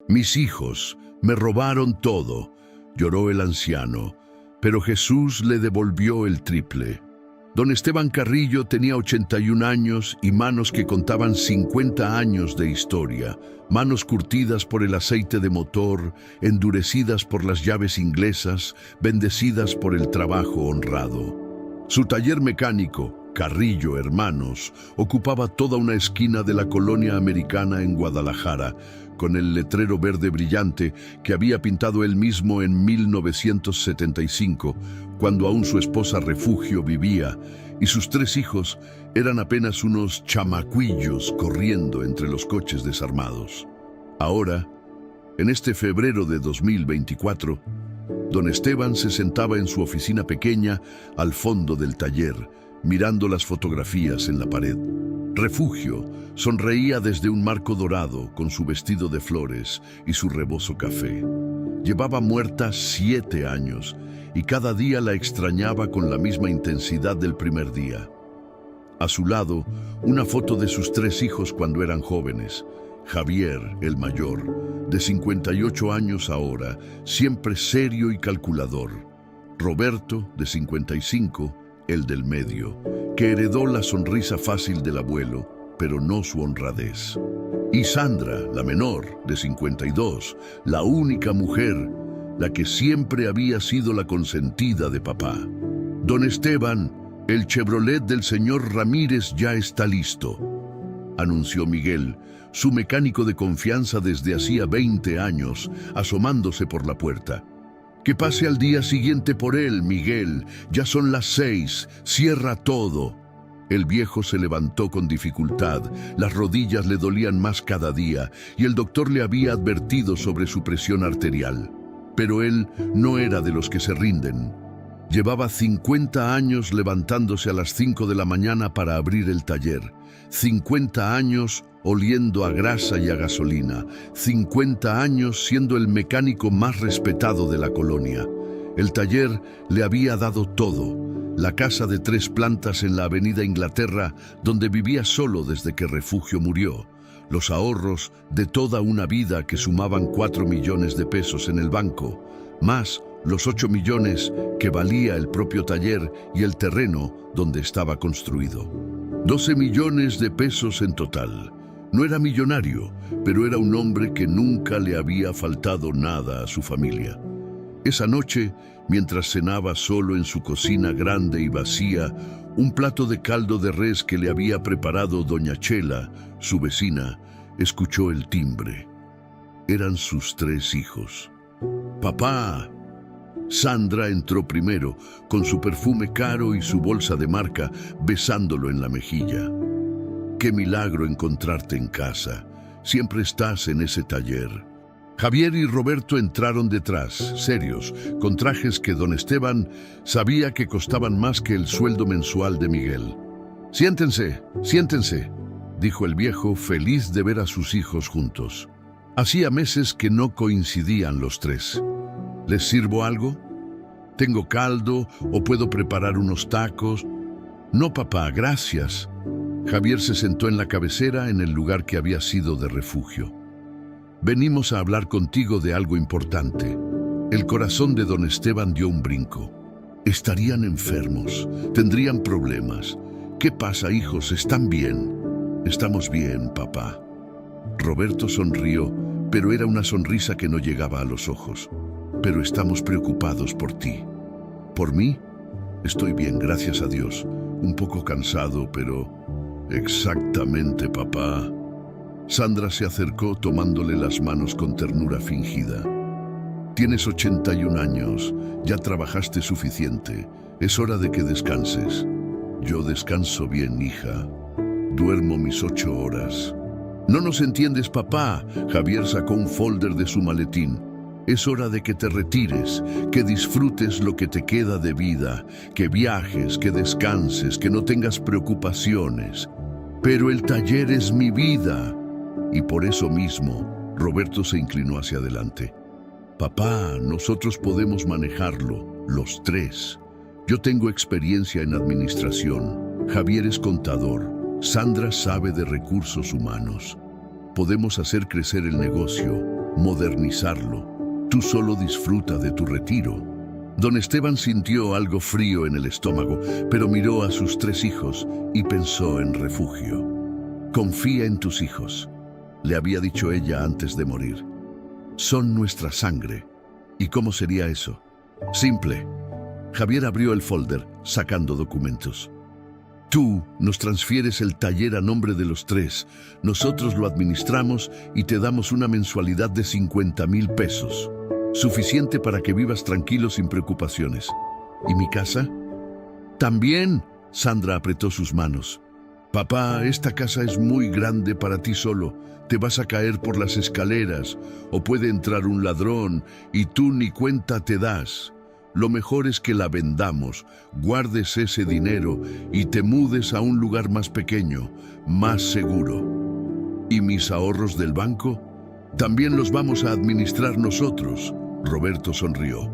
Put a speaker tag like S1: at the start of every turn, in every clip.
S1: Mis hijos, me robaron todo, lloró el anciano, pero Jesús le devolvió el triple. Don Esteban Carrillo tenía 81 años y manos que contaban 50 años de historia, manos curtidas por el aceite de motor, endurecidas por las llaves inglesas, bendecidas por el trabajo honrado. Su taller mecánico, Carrillo Hermanos, ocupaba toda una esquina de la colonia americana en Guadalajara, con el letrero verde brillante que había pintado él mismo en 1975, cuando aún su esposa Refugio vivía, y sus 3 hijos eran apenas unos chamacuillos corriendo entre los coches desarmados. Ahora, en este febrero de 2024, don Esteban se sentaba en su oficina pequeña al fondo del taller, mirando las fotografías en la pared. Refugio sonreía desde un marco dorado con su vestido de flores y su rebozo café. Llevaba muerta 7 años y cada día la extrañaba con la misma intensidad del primer día. A su lado, una foto de sus 3 hijos cuando eran jóvenes. Javier, el mayor, de 58 años ahora, siempre serio y calculador. Roberto, de 55, el del medio, que heredó la sonrisa fácil del abuelo, pero no su honradez. Y Sandra, la menor, de 52, la única mujer, la que siempre había sido la consentida de papá. Don Esteban, el Chevrolet del señor Ramírez ya está listo, anunció Miguel, su mecánico de confianza desde hacía 20 años, asomándose por la puerta. Que pase al día siguiente por él, Miguel. Ya son las 6. Cierra todo. El viejo se levantó con dificultad. Las rodillas le dolían más cada día y el doctor le había advertido sobre su presión arterial. Pero él no era de los que se rinden. Llevaba 50 años levantándose a las 5 de la mañana para abrir el taller. 50 años oliendo a grasa y a gasolina. 50 años siendo el mecánico más respetado de la colonia. El taller le había dado todo. La casa de 3 plantas en la avenida Inglaterra, donde vivía solo desde que Refugio murió. Los ahorros de toda una vida que sumaban 4 millones de pesos en el banco, más los 8 millones que valía el propio taller y el terreno donde estaba construido. 12 millones de pesos en total. No era millonario, pero era un hombre que nunca le había faltado nada a su familia. Esa noche, mientras cenaba solo en su cocina grande y vacía, un plato de caldo de res que le había preparado doña Chela, su vecina, escuchó el timbre. Eran sus 3 hijos. ¡Papá! Sandra entró primero, con su perfume caro y su bolsa de marca, besándolo en la mejilla. ¡Qué milagro encontrarte en casa! Siempre estás en ese taller. Javier y Roberto entraron detrás, serios, con trajes que don Esteban sabía que costaban más que el sueldo mensual de Miguel. «Siéntense, siéntense», dijo el viejo, feliz de ver a sus hijos juntos. Hacía meses que no coincidían los 3. ¿Les sirvo algo? ¿Tengo caldo o puedo preparar unos tacos? No, papá, gracias. Javier se sentó en la cabecera en el lugar que había sido de Refugio. Venimos a hablar contigo de algo importante. El corazón de don Esteban dio un brinco. Estarían enfermos, tendrían problemas. ¿Qué pasa, hijos? ¿Están bien? Estamos bien, papá. Roberto sonrió, pero era una sonrisa que no llegaba a los ojos. Pero estamos preocupados por ti. ¿Por mí? Estoy bien, gracias a Dios. Un poco cansado, pero... Exactamente, papá. Sandra se acercó tomándole las manos con ternura fingida. Tienes 81 años, ya trabajaste suficiente. Es hora de que descanses. Yo descanso bien, hija. Duermo mis 8 horas. No nos entiendes, papá. Javier sacó un folder de su maletín. Es hora de que te retires, que disfrutes lo que te queda de vida, que viajes, que descanses, que no tengas preocupaciones. Pero el taller es mi vida. Y por eso mismo, Roberto se inclinó hacia adelante. Papá, nosotros podemos manejarlo, los 3. Yo tengo experiencia en administración. Javier es contador. Sandra sabe de recursos humanos. Podemos hacer crecer el negocio. modernizarlo. Tú solo disfruta de tu retiro. Don Esteban sintió algo frío en el estómago, pero miró a sus 3 hijos y pensó en Refugio. Confía en tus hijos, le había dicho ella antes de morir. Son nuestra sangre. ¿Y cómo sería eso? Simple. Javier abrió el folder, sacando documentos. Tú nos transfieres el taller a nombre de los 3. Nosotros lo administramos y te damos una mensualidad de 50,000 pesos. Suficiente para que vivas tranquilo sin preocupaciones. ¿Y mi casa? También. Sandra apretó sus manos. Papá, esta casa es muy grande para ti solo. Te vas a caer por las escaleras o puede entrar un ladrón y tú ni cuenta te das. Lo mejor es que la vendamos, guardes ese dinero y te mudes a un lugar más pequeño, más seguro. ¿Y mis ahorros del banco? También los vamos a administrar nosotros. Roberto sonrió.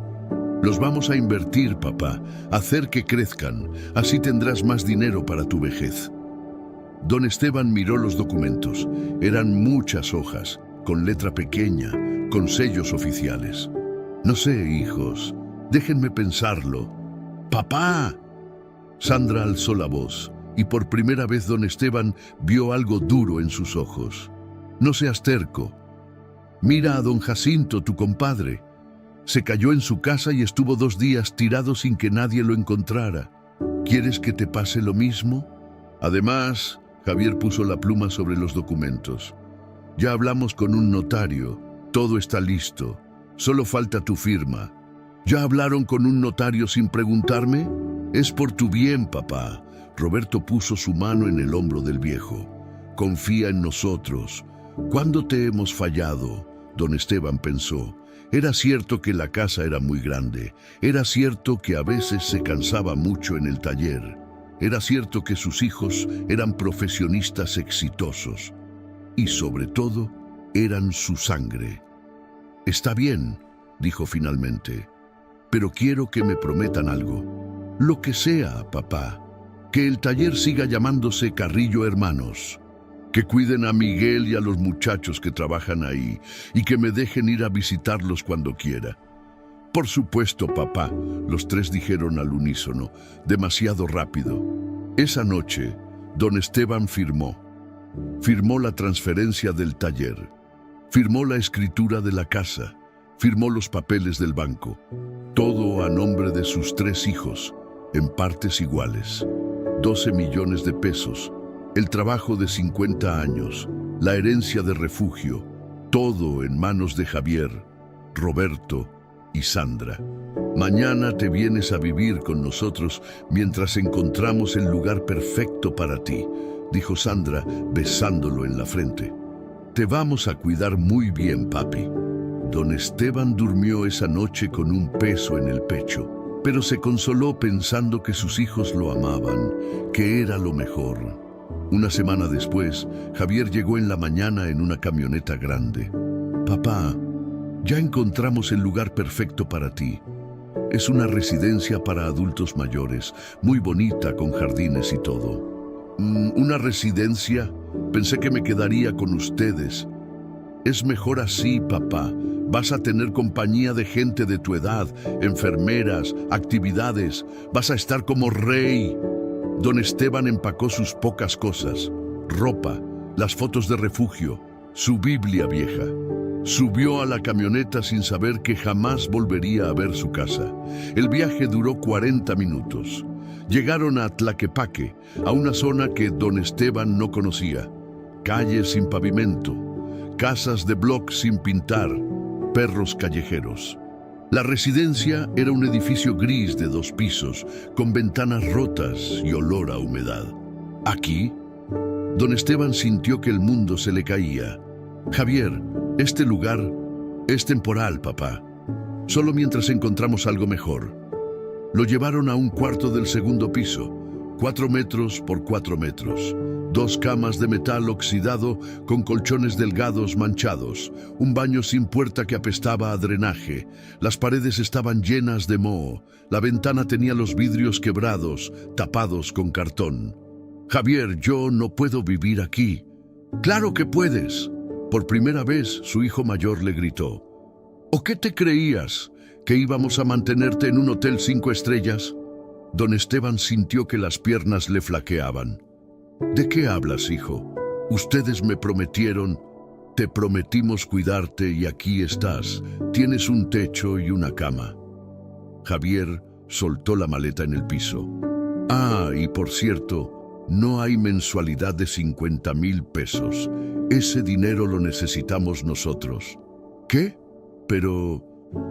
S1: Los vamos a invertir, papá, hacer que crezcan. Así tendrás más dinero para tu vejez. Don Esteban miró los documentos. Eran muchas hojas, con letra pequeña, con sellos oficiales. No sé, hijos, déjenme pensarlo. ¡Papá! Sandra alzó la voz, y por primera vez don Esteban vio algo duro en sus ojos. No seas terco. Mira a don Jacinto, tu compadre. Se cayó en su casa y estuvo 2 días tirado sin que nadie lo encontrara. ¿Quieres que te pase lo mismo? Además, Javier puso la pluma sobre los documentos. Ya hablamos con un notario. Todo está listo. Solo falta tu firma. ¿Ya hablaron con un notario sin preguntarme? Es por tu bien, papá. Roberto puso su mano en el hombro del viejo. Confía en nosotros. ¿Cuándo te hemos fallado? Don Esteban pensó. Era cierto que la casa era muy grande. Era cierto que a veces se cansaba mucho en el taller. Era cierto que sus hijos eran profesionistas exitosos. Y sobre todo, eran su sangre. Está bien, dijo finalmente. Pero quiero que me prometan algo. Lo que sea, papá. Que el taller siga llamándose Carrillo Hermanos. Que cuiden a Miguel y a los muchachos que trabajan ahí y que me dejen ir a visitarlos cuando quiera. Por supuesto, papá, los 3 dijeron al unísono, demasiado rápido. Esa noche, don Esteban firmó. Firmó la transferencia del taller. Firmó la escritura de la casa. Firmó los papeles del banco. Todo a nombre de sus 3 hijos, en partes iguales. 12 millones de pesos. El trabajo de 50 años, la herencia de Refugio, todo en manos de Javier, Roberto y Sandra. Mañana te vienes a vivir con nosotros mientras encontramos el lugar perfecto para ti, dijo Sandra besándolo en la frente. Te vamos a cuidar muy bien, papi. Don Esteban durmió esa noche con un peso en el pecho, pero se consoló pensando que sus hijos lo amaban, que era lo mejor. Una semana después, Javier llegó en la mañana en una camioneta grande. Papá, ya encontramos el lugar perfecto para ti. Es una residencia para adultos mayores, muy bonita, con jardines y todo. ¿Una residencia? Pensé que me quedaría con ustedes. Es mejor así, papá. Vas a tener compañía de gente de tu edad, enfermeras, actividades. Vas a estar como rey. Don Esteban empacó sus pocas cosas, ropa, las fotos de Refugio, su Biblia vieja. Subió a la camioneta sin saber que jamás volvería a ver su casa. El viaje duró 40 minutos. Llegaron a Tlaquepaque, a una zona que don Esteban no conocía. Calles sin pavimento, casas de bloc sin pintar, perros callejeros. La residencia era un edificio gris de 2 pisos, con ventanas rotas y olor a humedad. Aquí, don Esteban sintió que el mundo se le caía. Javier, este lugar es temporal, papá. Solo mientras encontramos algo mejor. Lo llevaron a un cuarto del 2º piso, 4 metros por 4 metros. 2 camas de metal oxidado con colchones delgados manchados, un baño sin puerta que apestaba a drenaje, las paredes estaban llenas de moho, la ventana tenía los vidrios quebrados, tapados con cartón. Javier, yo no puedo vivir aquí. Claro que puedes. Por primera vez, su hijo mayor le gritó: ¿O qué te creías? ¿Que íbamos a mantenerte en un hotel 5 estrellas? Don Esteban sintió que las piernas le flaqueaban. ¿De qué hablas, hijo? Ustedes me prometieron. Te prometimos cuidarte y aquí estás. Tienes un techo y una cama. Javier soltó la maleta en el piso. Ah, y por cierto, no hay mensualidad de 50,000 pesos. Ese dinero lo necesitamos nosotros. ¿Qué? Pero,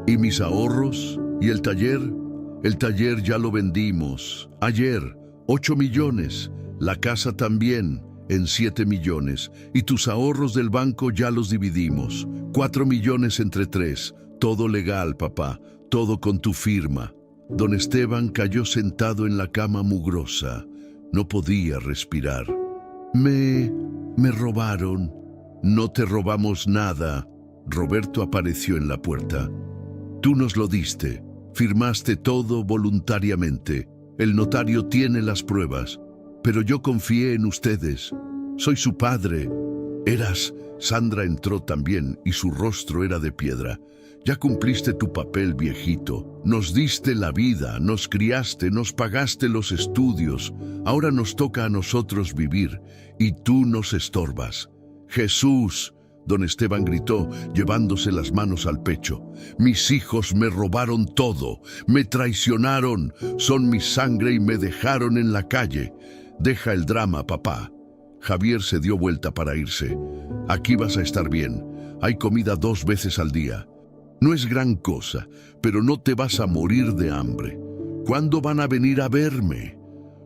S1: ¿y mis ahorros? ¿Y el taller? El taller ya lo vendimos. Ayer, 8 millones. La casa también, en 7 millones. Y tus ahorros del banco ya los dividimos. 4 millones entre 3. Todo legal, papá. Todo con tu firma. Don Esteban cayó sentado en la cama mugrosa. No podía respirar. Me robaron. No te robamos nada. Roberto apareció en la puerta. Tú nos lo diste. Firmaste todo voluntariamente. El notario tiene las pruebas. Pero yo confié en ustedes. Soy su padre. Sandra entró también y su rostro era de piedra. Ya cumpliste tu papel, viejito. Nos diste la vida, nos criaste, nos pagaste los estudios. Ahora nos toca a nosotros vivir y tú nos estorbas. Jesús, don Esteban gritó, llevándose las manos al pecho. Mis hijos me robaron todo, me traicionaron, son mi sangre y me dejaron en la calle. Deja el drama, papá. Javier se dio vuelta para irse. Aquí vas a estar bien. Hay comida 2 veces al día. No es gran cosa, pero no te vas a morir de hambre. ¿Cuándo van a venir a verme?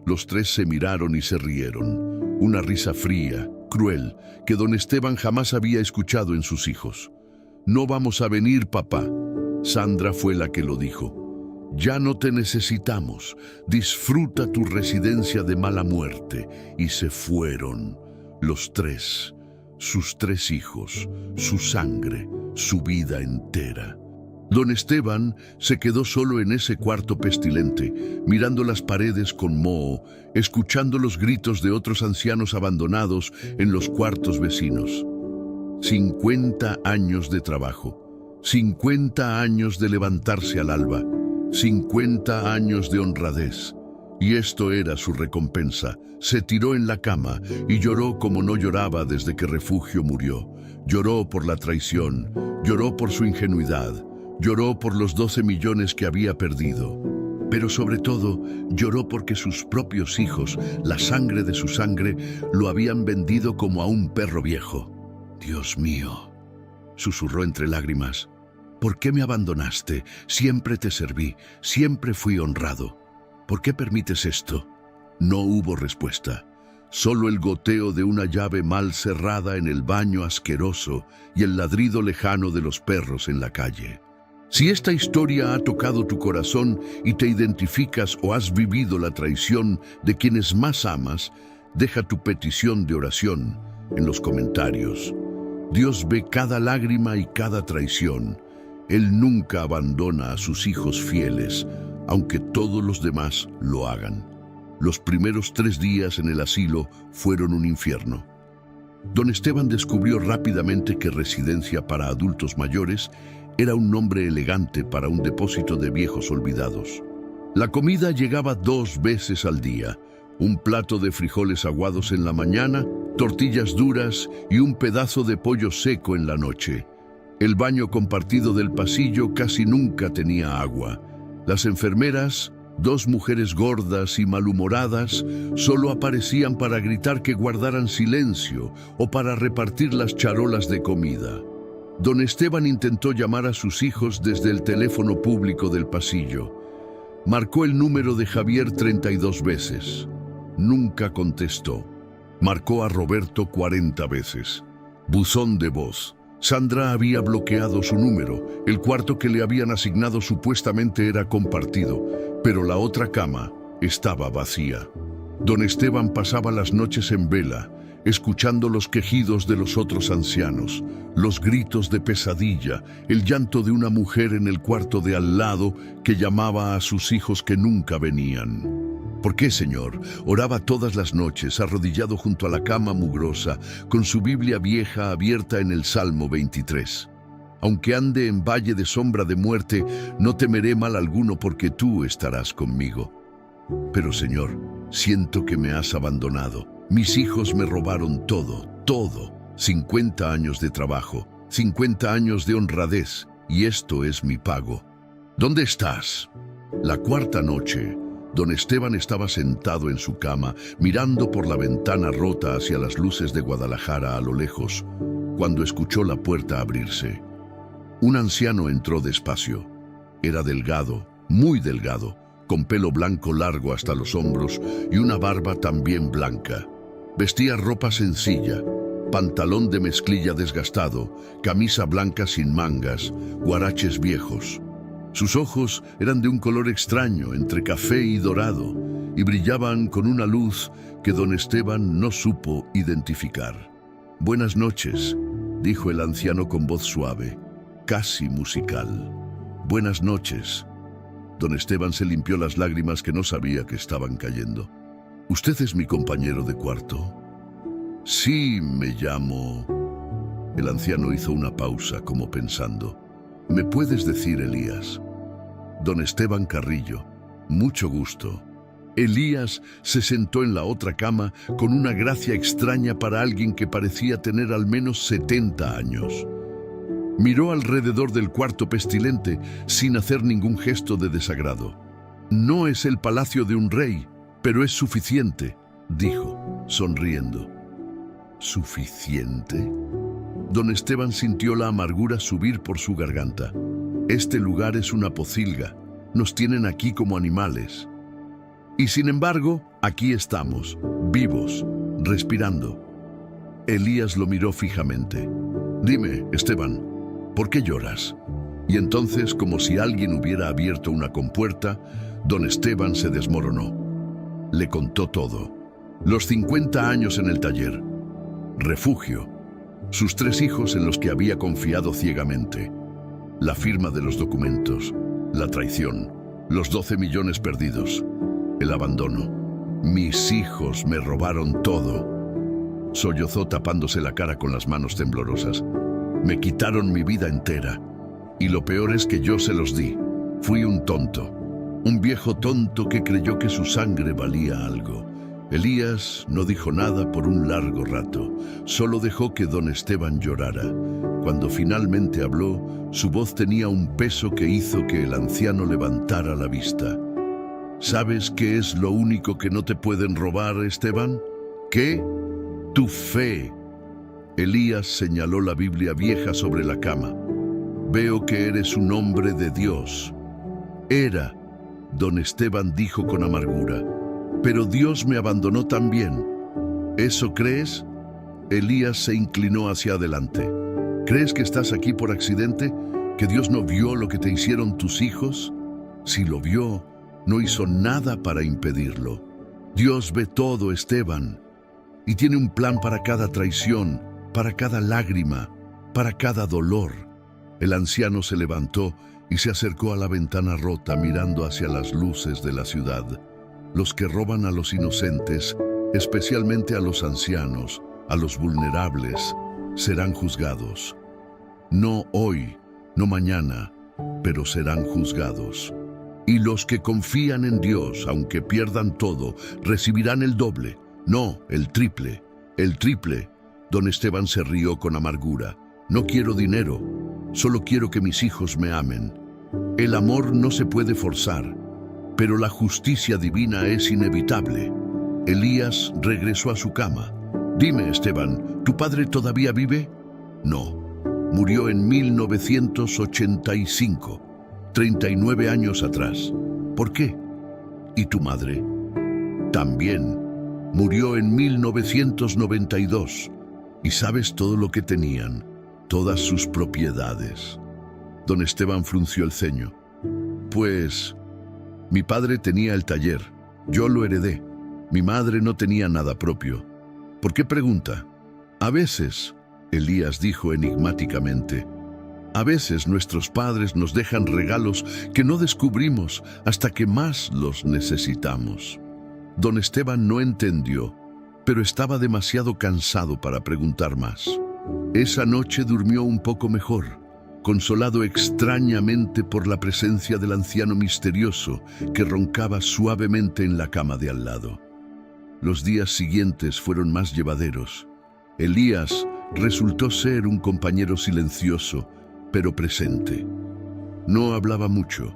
S1: Los 3 se miraron y se rieron. Una risa fría, cruel, que don Esteban jamás había escuchado en sus hijos. No vamos a venir, papá. Sandra fue la que lo dijo. Ya no te necesitamos. Disfruta tu residencia de mala muerte. Y se fueron. Los 3. Sus 3 hijos, su sangre, su vida entera. Don Esteban se quedó solo en ese cuarto pestilente, mirando las paredes con moho, escuchando los gritos de otros ancianos abandonados en los cuartos vecinos. 50 años de trabajo, 50 años de levantarse al alba, 50 años de honradez. Y esto era su recompensa. Se tiró en la cama y lloró como no lloraba desde que Refugio murió. Lloró por la traición, lloró por su ingenuidad, lloró por los 12 millones que había perdido. Pero sobre todo, lloró porque sus propios hijos, la sangre de su sangre, lo habían vendido como a un perro viejo. Dios mío, susurró entre lágrimas. ¿Por qué me abandonaste? Siempre te serví, siempre fui honrado. ¿Por qué permites esto? No hubo respuesta. Solo el goteo de una llave mal cerrada en el baño asqueroso y el ladrido lejano de los perros en la calle. Si esta historia ha tocado tu corazón y te identificas o has vivido la traición de quienes más amas, deja tu petición de oración en los comentarios. Dios ve cada lágrima y cada traición. Él nunca abandona a sus hijos fieles, aunque todos los demás lo hagan. Los primeros 3 días en el asilo fueron un infierno. Don Esteban descubrió rápidamente que residencia para adultos mayores era un nombre elegante para un depósito de viejos olvidados. La comida llegaba 2 veces al día, un plato de frijoles aguados en la mañana, tortillas duras y un pedazo de pollo seco en la noche. El baño compartido del pasillo casi nunca tenía agua. Las enfermeras, 2 mujeres gordas y malhumoradas, solo aparecían para gritar que guardaran silencio o para repartir las charolas de comida. Don Esteban intentó llamar a sus hijos desde el teléfono público del pasillo. Marcó el número de Javier 32 veces. Nunca contestó. Marcó a Roberto 40 veces. Buzón de voz. Sandra había bloqueado su número. El cuarto que le habían asignado supuestamente era compartido, pero la otra cama estaba vacía. Don Esteban pasaba las noches en vela, escuchando los quejidos de los otros ancianos, los gritos de pesadilla, el llanto de una mujer en el cuarto de al lado que llamaba a sus hijos que nunca venían. ¿Por qué, Señor? Oraba todas las noches, arrodillado junto a la cama mugrosa, con su Biblia vieja abierta en el Salmo 23. Aunque ande en valle de sombra de muerte, no temeré mal alguno porque tú estarás conmigo. Pero, Señor, siento que me has abandonado. Mis hijos me robaron todo, todo. 50 años de trabajo, 50 años de honradez, y esto es mi pago. ¿Dónde estás? La cuarta noche, don Esteban estaba sentado en su cama, mirando por la ventana rota hacia las luces de Guadalajara a lo lejos, cuando escuchó la puerta abrirse. Un anciano entró despacio. Era delgado, muy delgado, con pelo blanco largo hasta los hombros y una barba también blanca. Vestía ropa sencilla, pantalón de mezclilla desgastado, camisa blanca sin mangas, huaraches viejos. Sus ojos eran de un color extraño, entre café y dorado, y brillaban con una luz que don Esteban no supo identificar. «Buenas noches», dijo el anciano con voz suave, casi musical. «Buenas noches». Don Esteban se limpió las lágrimas que no sabía que estaban cayendo. «¿Usted es mi compañero de cuarto?» «Sí, me llamo...» El anciano hizo una pausa, como pensando. «¿Me puedes decir, Elías?» «Don Esteban Carrillo, mucho gusto». Elías se sentó en la otra cama con una gracia extraña para alguien que parecía tener al menos 70 años. Miró alrededor del cuarto pestilente sin hacer ningún gesto de desagrado. «No es el palacio de un rey, pero es suficiente», dijo, sonriendo. ¿Suficiente? Don Esteban sintió la amargura subir por su garganta. «Este lugar es una pocilga. Nos tienen aquí como animales. Y sin embargo, aquí estamos, vivos, respirando». Elías lo miró fijamente. «Dime, Esteban, ¿por qué lloras?» Y entonces, como si alguien hubiera abierto una compuerta, don Esteban se desmoronó. Le contó todo. Los 50 años en el taller, refugio, sus 3 hijos en los que había confiado ciegamente, la firma de los documentos, la traición, los 12 millones perdidos, el abandono. «Mis hijos me robaron todo», sollozó tapándose la cara con las manos temblorosas. «Me quitaron mi vida entera. Y lo peor es que yo se los di. Fui un tonto, un viejo tonto que creyó que su sangre valía algo». Elías no dijo nada por un largo rato, solo dejó que don Esteban llorara. Cuando finalmente habló, su voz tenía un peso que hizo que el anciano levantara la vista. «¿Sabes qué es lo único que no te pueden robar, Esteban?» «¿Qué?» «Tu fe». Elías señaló la Biblia vieja sobre la cama. «Veo que eres un hombre de Dios». «Era», don Esteban dijo con amargura, «pero Dios me abandonó también». «¿Eso crees?» Elías se inclinó hacia adelante. «¿Crees que estás aquí por accidente? ¿Que Dios no vio lo que te hicieron tus hijos? Si lo vio, no hizo nada para impedirlo. Dios ve todo, Esteban, y tiene un plan para cada traición, para cada lágrima, para cada dolor». El anciano se levantó y se acercó a la ventana rota mirando hacia las luces de la ciudad. «Los que roban a los inocentes, especialmente a los ancianos, a los vulnerables, serán juzgados. No hoy, no mañana, pero serán juzgados. Y los que confían en Dios, aunque pierdan todo, recibirán el doble, no, el triple, el triple». Don Esteban se rió con amargura. «No quiero dinero, solo quiero que mis hijos me amen. El amor no se puede forzar, pero la justicia divina es inevitable». Elías regresó a su cama. «Dime, Esteban, ¿tu padre todavía vive?» «No, murió en 1985, 39 años atrás». «¿Por qué?» «¿Y tu madre?» «También, murió en 1992. ¿Y sabes todo lo que tenían? Todas sus propiedades». Don Esteban frunció el ceño. «Pues, mi padre tenía el taller, yo lo heredé. Mi madre no tenía nada propio». «¿Por qué pregunta?» «A veces», Elías dijo enigmáticamente, «a veces nuestros padres nos dejan regalos que no descubrimos hasta que más los necesitamos». Don Esteban no entendió, pero estaba demasiado cansado para preguntar más. Esa noche durmió un poco mejor, consolado extrañamente por la presencia del anciano misterioso que roncaba suavemente en la cama de al lado. Los días siguientes fueron más llevaderos. Elías resultó ser un compañero silencioso, pero presente. No hablaba mucho,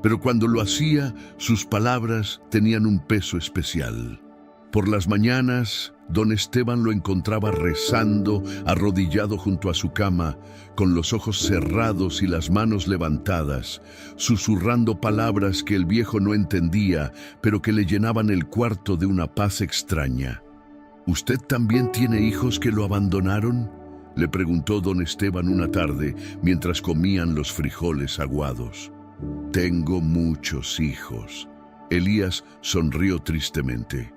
S1: pero cuando lo hacía, sus palabras tenían un peso especial. Por las mañanas, don Esteban lo encontraba rezando, arrodillado junto a su cama, con los ojos cerrados y las manos levantadas, susurrando palabras que el viejo no entendía, pero que le llenaban el cuarto de una paz extraña. ¿Usted también tiene hijos que lo abandonaron?, le preguntó don Esteban una tarde mientras comían los frijoles aguados. Tengo muchos hijos. Elías sonrió tristemente.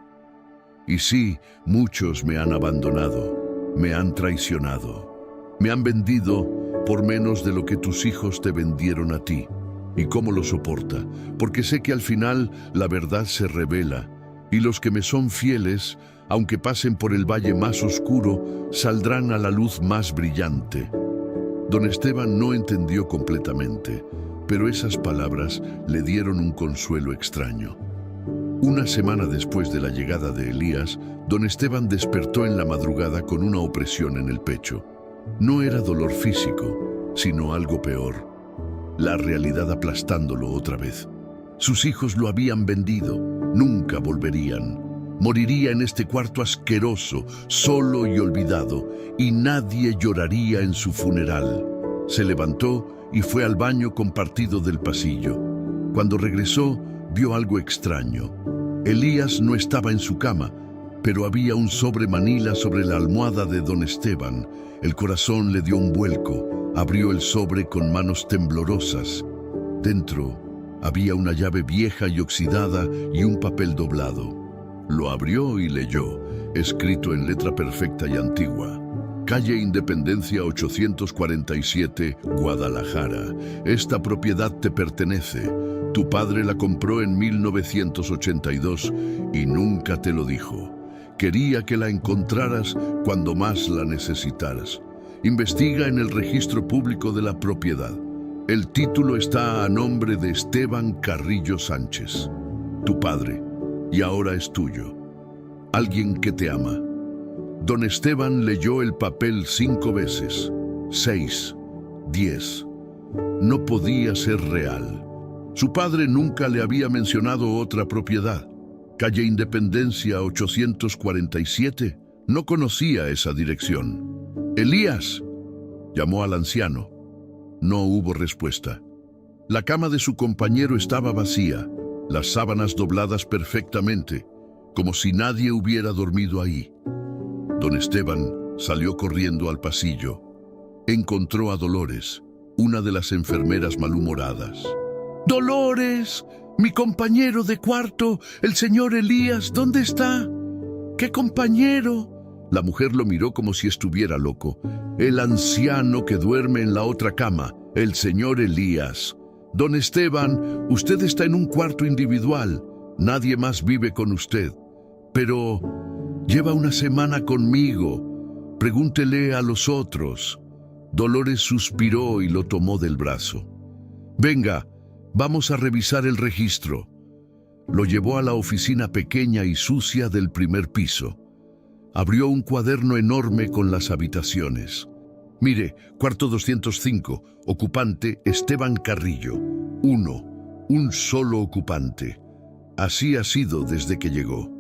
S1: Y sí, muchos me han abandonado, me han traicionado, me han vendido por menos de lo que tus hijos te vendieron a ti. ¿Y cómo lo soporta? Porque sé que al final la verdad se revela, y los que me son fieles, aunque pasen por el valle más oscuro, saldrán a la luz más brillante. Don Esteban no entendió completamente, pero esas palabras le dieron un consuelo extraño. Una semana después de la llegada de Elías, don Esteban despertó en la madrugada con una opresión en el pecho. No era dolor físico, sino algo peor. La realidad aplastándolo otra vez. Sus hijos lo habían vendido, nunca volverían. Moriría en este cuarto asqueroso, solo y olvidado, y nadie lloraría en su funeral. Se levantó y fue al baño compartido del pasillo. Cuando regresó, vio algo extraño. Elías no estaba en su cama, pero había un sobre manila sobre la almohada de don Esteban. El corazón le dio un vuelco. Abrió el sobre con manos temblorosas. Dentro había una llave vieja y oxidada y un papel doblado. Lo abrió y leyó, escrito en letra perfecta y antigua. Calle Independencia 847, Guadalajara. Esta propiedad te pertenece. Tu padre la compró en 1982 y nunca te lo dijo. Quería que la encontraras cuando más la necesitaras. Investiga en el registro público de la propiedad. El título está a nombre de Esteban Carrillo Sánchez, tu padre, y ahora es tuyo. Alguien que te ama. Don Esteban leyó el papel 5 veces, 6, 10. No podía ser real. Su padre nunca le había mencionado otra propiedad. Calle Independencia 847. No conocía esa dirección. «Elías», llamó al anciano. No hubo respuesta. La cama de su compañero estaba vacía, las sábanas dobladas perfectamente, como si nadie hubiera dormido ahí. Don Esteban salió corriendo al pasillo. Encontró a Dolores, una de las enfermeras malhumoradas. «¡Dolores! Mi compañero de cuarto, el señor Elías, ¿dónde está?» «¿Qué compañero?» La mujer lo miró como si estuviera loco. «El anciano que duerme en la otra cama, el señor Elías. Don Esteban, usted está en un cuarto individual. Nadie más vive con usted. Pero lleva una semana conmigo. Pregúntele a los otros». Dolores suspiró y lo tomó del brazo. «Venga, vamos a revisar el registro». Lo llevó a la oficina pequeña y sucia del primer piso. Abrió un cuaderno enorme con las habitaciones. «Mire, cuarto 205, ocupante Esteban Carrillo. 1, un solo ocupante. Así ha sido desde que llegó».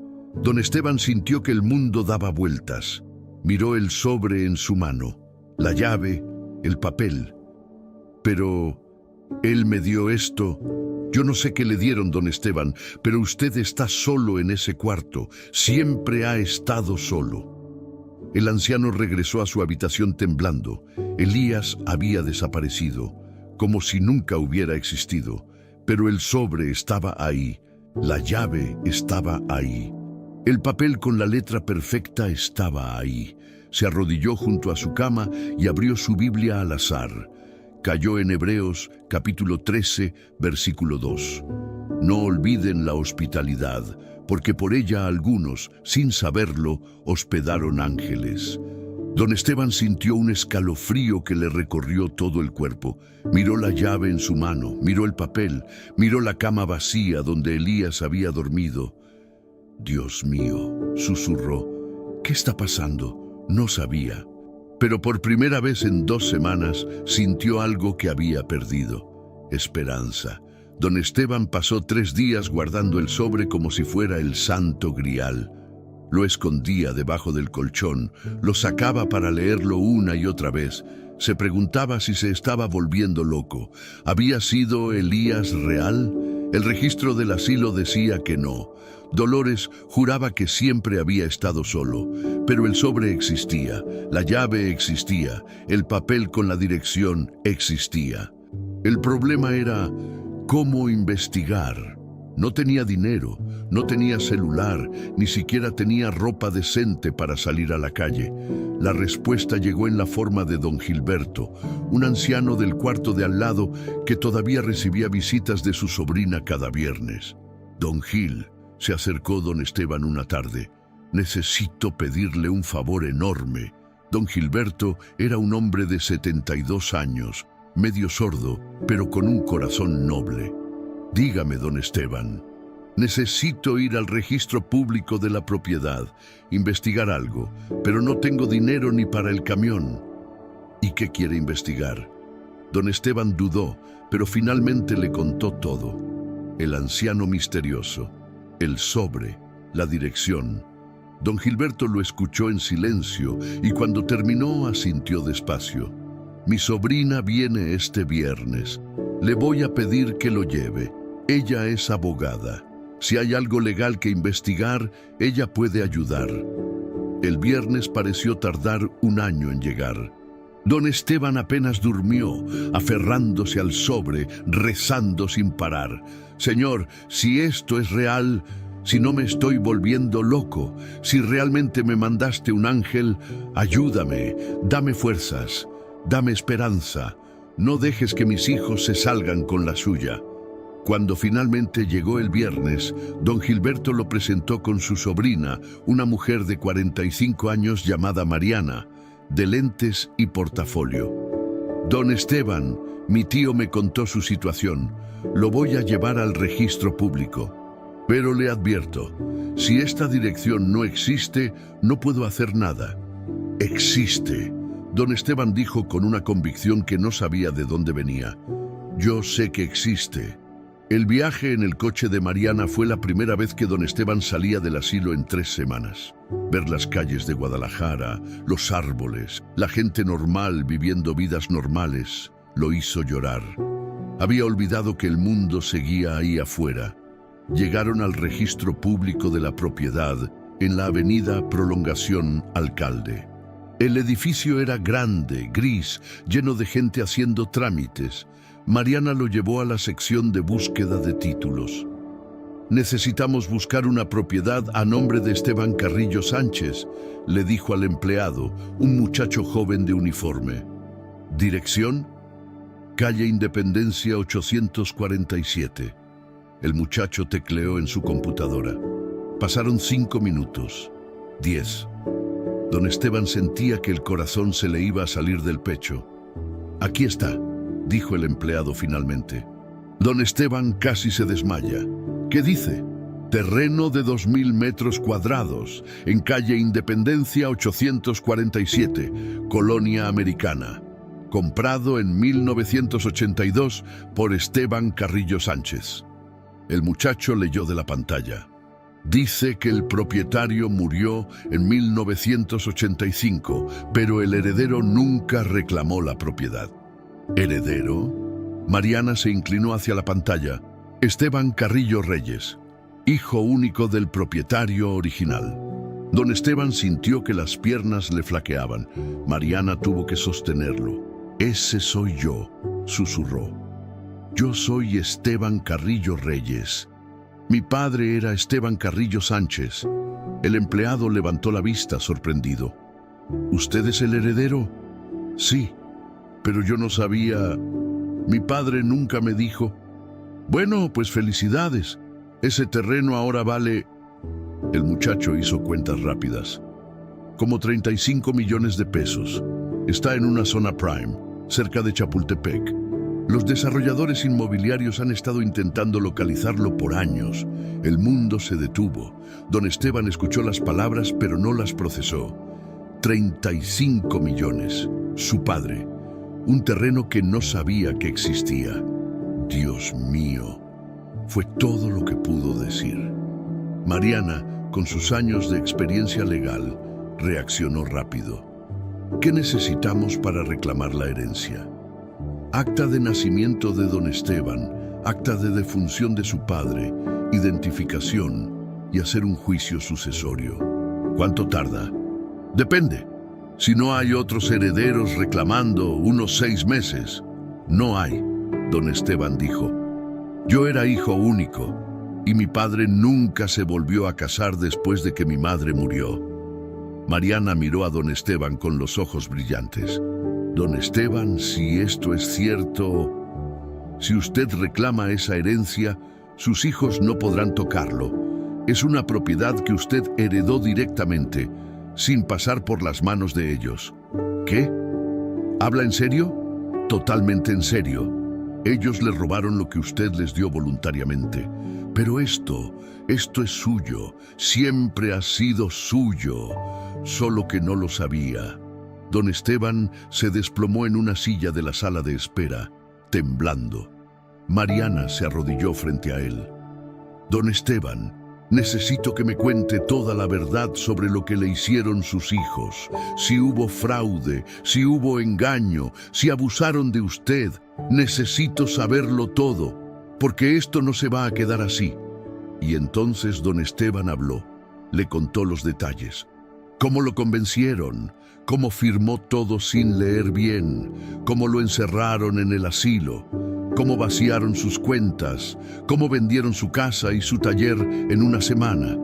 S1: Don Esteban sintió que el mundo daba vueltas. Miró el sobre en su mano, la llave, el papel. «Pero él me dio esto. Yo no sé qué le dieron, don Esteban, pero usted está solo en ese cuarto. Siempre ha estado solo». El anciano regresó a su habitación temblando. Elías había desaparecido, como si nunca hubiera existido. Pero el sobre estaba ahí, la llave estaba ahí. El papel con la letra perfecta estaba ahí. Se arrodilló junto a su cama y abrió su Biblia al azar. Cayó en Hebreos, capítulo 13, versículo 2. «No olviden la hospitalidad, porque por ella algunos, sin saberlo, hospedaron ángeles. Don Esteban sintió un escalofrío que le recorrió todo el cuerpo. Miró la llave en su mano, miró el papel, miró la cama vacía donde Elías había dormido. «Dios mío», susurró, «¿qué está pasando?». No sabía, pero por primera vez en 2 semanas sintió algo que había perdido: esperanza. Don Esteban pasó 3 días guardando el sobre como si fuera el santo grial. Lo escondía debajo del colchón, lo sacaba para leerlo una y otra vez. Se preguntaba si se estaba volviendo loco. ¿Había sido Elías real? El registro del asilo decía que no. Dolores juraba que siempre había estado solo, pero el sobre existía, la llave existía, el papel con la dirección existía. El problema era cómo investigar. No tenía dinero, no tenía celular, ni siquiera tenía ropa decente para salir a la calle. La respuesta llegó en la forma de don Gilberto, un anciano del cuarto de al lado que todavía recibía visitas de su sobrina cada viernes. Don Gil, se acercó don Esteban una tarde. «Necesito pedirle un favor enorme». Don Gilberto era un hombre de 72 años, medio sordo, pero con un corazón noble. «Dígame, don Esteban». «Necesito ir al registro público de la propiedad, investigar algo, pero no tengo dinero ni para el camión». «¿Y qué quiere investigar?». Don Esteban dudó, pero finalmente le contó todo. El anciano misterioso, el sobre, la dirección. Don Gilberto lo escuchó en silencio y cuando terminó asintió despacio. «Mi sobrina viene este viernes. Le voy a pedir que lo lleve. Ella es abogada. Si hay algo legal que investigar, ella puede ayudar». El viernes pareció tardar 1 año en llegar. Don Esteban apenas durmió, aferrándose al sobre, rezando sin parar. «Señor, si esto es real, si no me estoy volviendo loco, si realmente me mandaste un ángel, ayúdame, dame fuerzas, dame esperanza. No dejes que mis hijos se salgan con la suya». Cuando finalmente llegó el viernes, don Gilberto lo presentó con su sobrina, una mujer de 45 años llamada Mariana, de lentes y portafolio. «Don Esteban, mi tío me contó su situación. Lo voy a llevar al registro público. Pero le advierto, si esta dirección no existe, no puedo hacer nada». «Existe», don Esteban dijo con una convicción que no sabía de dónde venía. «Yo sé que existe». El viaje en el coche de Mariana fue la primera vez que don Esteban salía del asilo en 3 semanas. Ver las calles de Guadalajara, los árboles, la gente normal viviendo vidas normales, lo hizo llorar. Había olvidado que el mundo seguía ahí afuera. Llegaron al registro público de la propiedad en la avenida Prolongación Alcalde. El edificio era grande, gris, lleno de gente haciendo trámites. Mariana lo llevó a la sección de búsqueda de títulos. «Necesitamos buscar una propiedad a nombre de Esteban Carrillo Sánchez», le dijo al empleado, un muchacho joven de uniforme. «¿Dirección?». «Calle Independencia 847». El muchacho tecleó en su computadora. Pasaron 5 minutos, 10. Don Esteban sentía que el corazón se le iba a salir del pecho. «Aquí está», dijo el empleado finalmente. Don Esteban casi se desmaya. «¿Qué dice?». «Terreno de 2000 metros cuadrados, en calle Independencia 847, Colonia Americana. Comprado en 1982 por Esteban Carrillo Sánchez». El muchacho leyó de la pantalla. «Dice que el propietario murió en 1985, pero el heredero nunca reclamó la propiedad». «¿Heredero?». Mariana se inclinó hacia la pantalla. «Esteban Carrillo Reyes, hijo único del propietario original». Don Esteban sintió que las piernas le flaqueaban. Mariana tuvo que sostenerlo. «Ese soy yo», susurró. «Yo soy Esteban Carrillo Reyes. Mi padre era Esteban Carrillo Sánchez». El empleado levantó la vista sorprendido. «¿Usted es el heredero?». «Sí, pero yo no sabía. Mi padre nunca me dijo». «Bueno, pues felicidades. Ese terreno ahora vale». El muchacho hizo cuentas rápidas. Como 35 millones de pesos. Está en una zona prime, cerca de Chapultepec. Los desarrolladores inmobiliarios han estado intentando localizarlo por años. El mundo se detuvo. Don Esteban escuchó las palabras, pero no las procesó. 35 millones. Su padre. Un terreno que no sabía que existía. Dios mío. Fue todo lo que pudo decir. Mariana, con sus años de experiencia legal, reaccionó rápido. ¿Qué necesitamos para reclamar la herencia? Acta de nacimiento de don Esteban, acta de defunción de su padre, identificación y hacer un juicio sucesorio. ¿Cuánto tarda? Depende. Si no hay otros herederos reclamando, unos 6 meses. No hay, don Esteban dijo. Yo era hijo único y mi padre nunca se volvió a casar después de que mi madre murió. Mariana miró a don Esteban con los ojos brillantes. Don Esteban, si esto es cierto, si usted reclama esa herencia, sus hijos no podrán tocarlo. Es una propiedad que usted heredó directamente, sin pasar por las manos de ellos. ¿Qué? ¿Habla en serio? Totalmente en serio. Ellos le robaron lo que usted les dio voluntariamente. Pero esto es suyo, siempre ha sido suyo, solo que no lo sabía. Don Esteban se desplomó en una silla de la sala de espera, temblando. Mariana se arrodilló frente a él. Don Esteban, necesito que me cuente toda la verdad sobre lo que le hicieron sus hijos. Si hubo fraude, si hubo engaño, si abusaron de usted. Necesito saberlo todo, porque esto no se va a quedar así. Y entonces don Esteban habló, le contó los detalles. Cómo lo convencieron, cómo firmó todo sin leer bien, cómo lo encerraron en el asilo, cómo vaciaron sus cuentas, cómo vendieron su casa y su taller en una semana.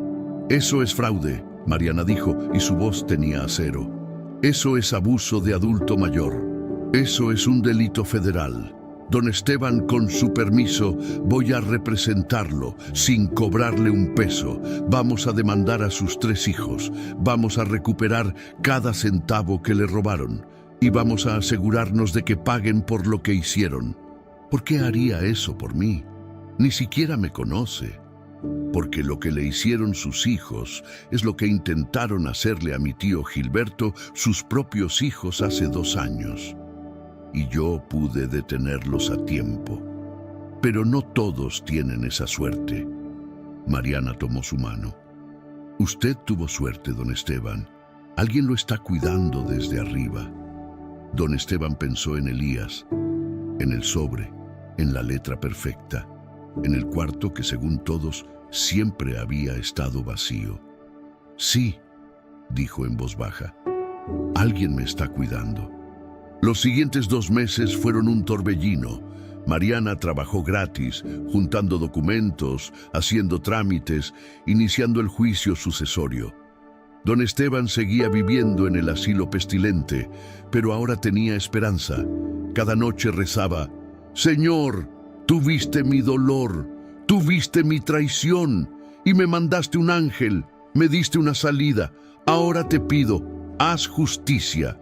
S1: Eso es fraude, Mariana dijo, y su voz tenía acero. Eso es abuso de adulto mayor. Eso es un delito federal. Don Esteban, con su permiso, voy a representarlo, sin cobrarle un peso. Vamos a demandar a sus 3 hijos. Vamos a recuperar cada centavo que le robaron. Y vamos a asegurarnos de que paguen por lo que hicieron. ¿Por qué haría eso por mí? Ni siquiera me conoce. Porque lo que le hicieron sus hijos es lo que intentaron hacerle a mi tío Gilberto sus propios hijos hace 2 años. Y yo pude detenerlos a tiempo. Pero no todos tienen esa suerte. Mariana tomó su mano. Usted tuvo suerte, don Esteban. Alguien lo está cuidando desde arriba. Don Esteban pensó en Elías, en el sobre, en la letra perfecta, en el cuarto que según todos siempre había estado vacío. Sí, dijo en voz baja, alguien me está cuidando. Los siguientes 2 meses fueron un torbellino. Mariana trabajó gratis, juntando documentos, haciendo trámites, iniciando el juicio sucesorio. Don Esteban seguía viviendo en el asilo pestilente, pero ahora tenía esperanza. Cada noche rezaba, Señor, tú viste mi dolor, tú viste mi traición, y me mandaste un ángel, me diste una salida. Ahora te pido, haz justicia.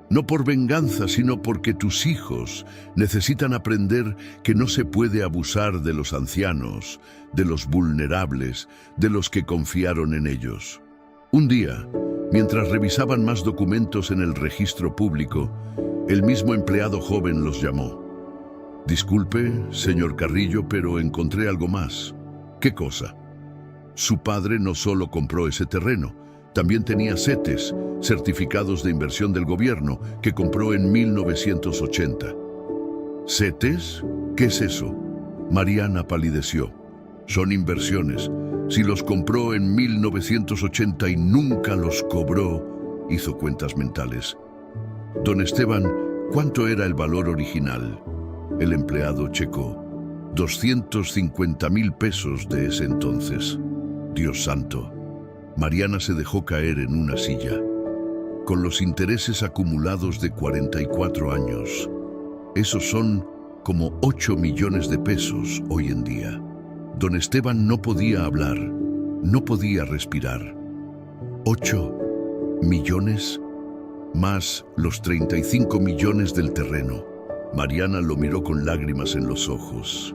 S1: No por venganza, sino porque tus hijos necesitan aprender que no se puede abusar de los ancianos, de los vulnerables, de los que confiaron en ellos. Un día, mientras revisaban más documentos en el registro público, el mismo empleado joven los llamó. Disculpe, señor Carrillo, pero encontré algo más. ¿Qué cosa? Su padre no solo compró ese terreno, también tenía CETES, certificados de inversión del gobierno, que compró en 1980. ¿CETES? ¿Qué es eso? Mariana palideció. Son inversiones. Si los compró en 1980 y nunca los cobró, hizo cuentas mentales. Don Esteban, ¿cuánto era el valor original? El empleado checó. 250,000 pesos de ese entonces. Dios santo. Mariana se dejó caer en una silla. Con los intereses acumulados de 44 años, esos son como 8 millones de pesos hoy en día. Don Esteban no podía hablar, No podía respirar. 8 millones más los 35 millones del terreno. Mariana lo miró con lágrimas en los ojos.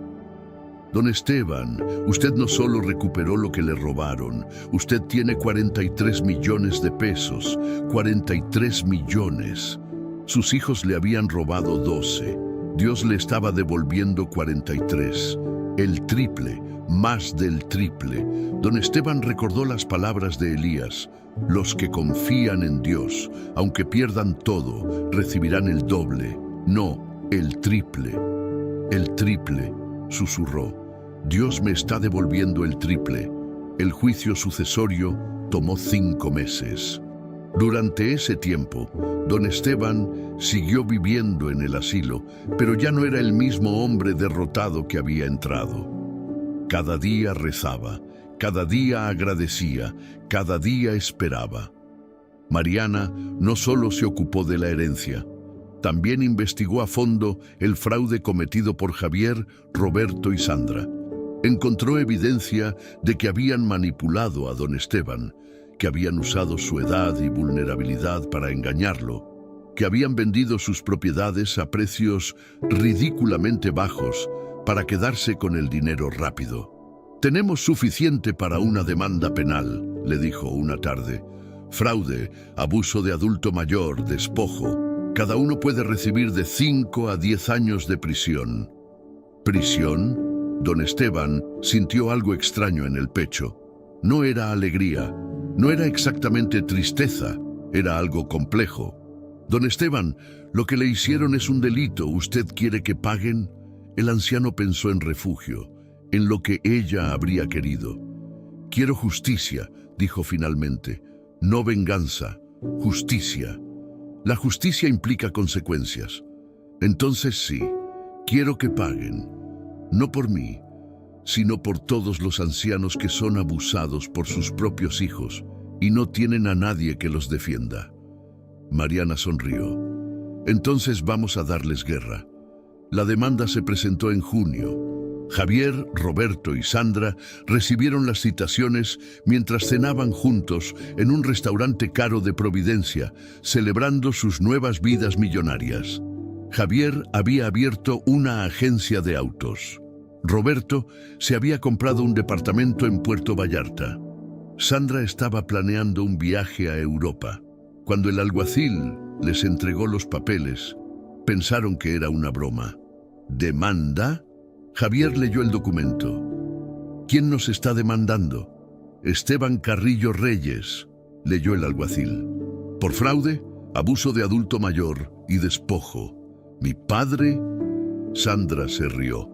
S1: Don Esteban, usted no solo recuperó lo que le robaron, usted tiene 43 millones de pesos. 43 millones. Sus hijos le habían robado 12. Dios le estaba devolviendo 43. El triple, más del triple. Don Esteban recordó las palabras de Elías. Los que confían en Dios, aunque pierdan todo, recibirán el doble. No, el triple. El triple, susurró. Dios me está devolviendo el triple. El juicio sucesorio tomó 5 meses. Durante ese tiempo, don Esteban siguió viviendo en el asilo, pero ya no era el mismo hombre derrotado que había entrado. Cada día rezaba, cada día agradecía, cada día esperaba. Mariana no solo se ocupó de la herencia, también investigó a fondo el fraude cometido por Javier, Roberto y Sandra. Encontró evidencia de que habían manipulado a don Esteban, que habían usado su edad y vulnerabilidad para engañarlo, que habían vendido sus propiedades a precios ridículamente bajos para quedarse con el dinero rápido. «Tenemos suficiente para una demanda penal», le dijo una tarde. «Fraude, abuso de adulto mayor, despojo. Cada uno puede recibir de 5 a 10 años de prisión». ¿Prisión? Don Esteban sintió algo extraño en el pecho. No era alegría, no era exactamente tristeza, era algo complejo. «Don Esteban, lo que le hicieron es un delito, ¿usted quiere que paguen?» El anciano pensó en refugio, en lo que ella habría querido. «Quiero justicia», dijo finalmente, «no venganza, justicia. La justicia implica consecuencias. Entonces sí, quiero que paguen. No por mí, sino por todos los ancianos que son abusados por sus propios hijos y no tienen a nadie que los defienda». Mariana sonrió. «Entonces vamos a darles guerra». La demanda se presentó en junio. Javier, Roberto y Sandra recibieron las citaciones mientras cenaban juntos en un restaurante caro de Providencia, celebrando sus nuevas vidas millonarias. Javier había abierto una agencia de autos. Roberto se había comprado un departamento en Puerto Vallarta. Sandra estaba planeando un viaje a Europa. Cuando el alguacil les entregó los papeles, pensaron que era una broma. ¿Demanda? Javier leyó el documento. ¿Quién nos está demandando? Esteban Carrillo Reyes, leyó el alguacil. Por fraude, abuso de adulto mayor y despojo. ¿Mi padre? Sandra se rió.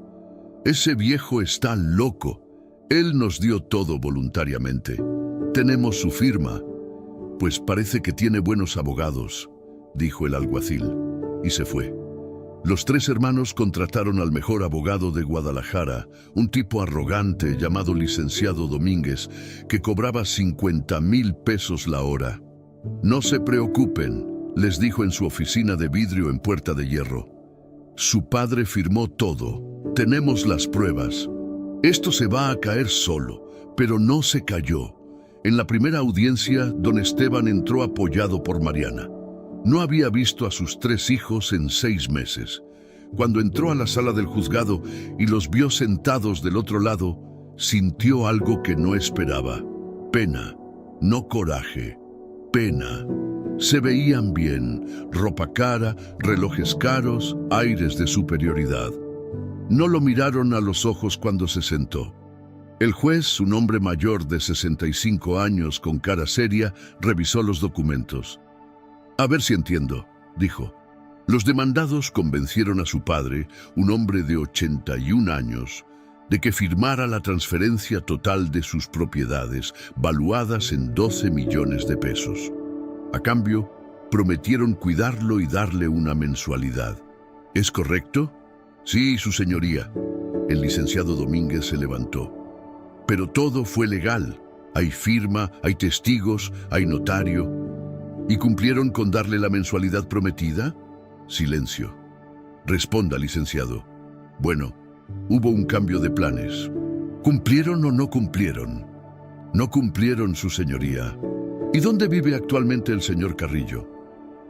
S1: Ese viejo está loco. Él nos dio todo voluntariamente. Tenemos su firma. Pues parece que tiene buenos abogados, dijo el alguacil, y se fue. Los 3 hermanos contrataron al mejor abogado de Guadalajara, un tipo arrogante llamado licenciado Domínguez, que cobraba 50,000 pesos la hora. «No se preocupen», les dijo en su oficina de vidrio en Puerta de Hierro. «Su padre firmó todo. Tenemos las pruebas. Esto se va a caer solo», pero no se cayó. En la primera audiencia, don Esteban entró apoyado por Mariana. No había visto a sus 3 hijos en 6 meses. Cuando entró a la sala del juzgado y los vio sentados del otro lado, sintió algo que no esperaba. Pena, no coraje. Pena. Se veían bien, ropa cara, relojes caros, aires de superioridad. No lo miraron a los ojos cuando se sentó. El juez, un hombre mayor de 65 años con cara seria, revisó los documentos. «A ver si entiendo», dijo. Los demandados convencieron a su padre, un hombre de 81 años, de que firmara la transferencia total de sus propiedades, valuadas en 12 millones de pesos. A cambio, prometieron cuidarlo y darle una mensualidad. ¿Es correcto? Sí, su señoría. El licenciado Domínguez se levantó. Pero todo fue legal. Hay firma, hay testigos, hay notario. ¿Y cumplieron con darle la mensualidad prometida? Silencio. Responda, licenciado. Bueno, hubo un cambio de planes. ¿Cumplieron o no cumplieron? No cumplieron, su señoría. ¿Y dónde vive actualmente el señor Carrillo?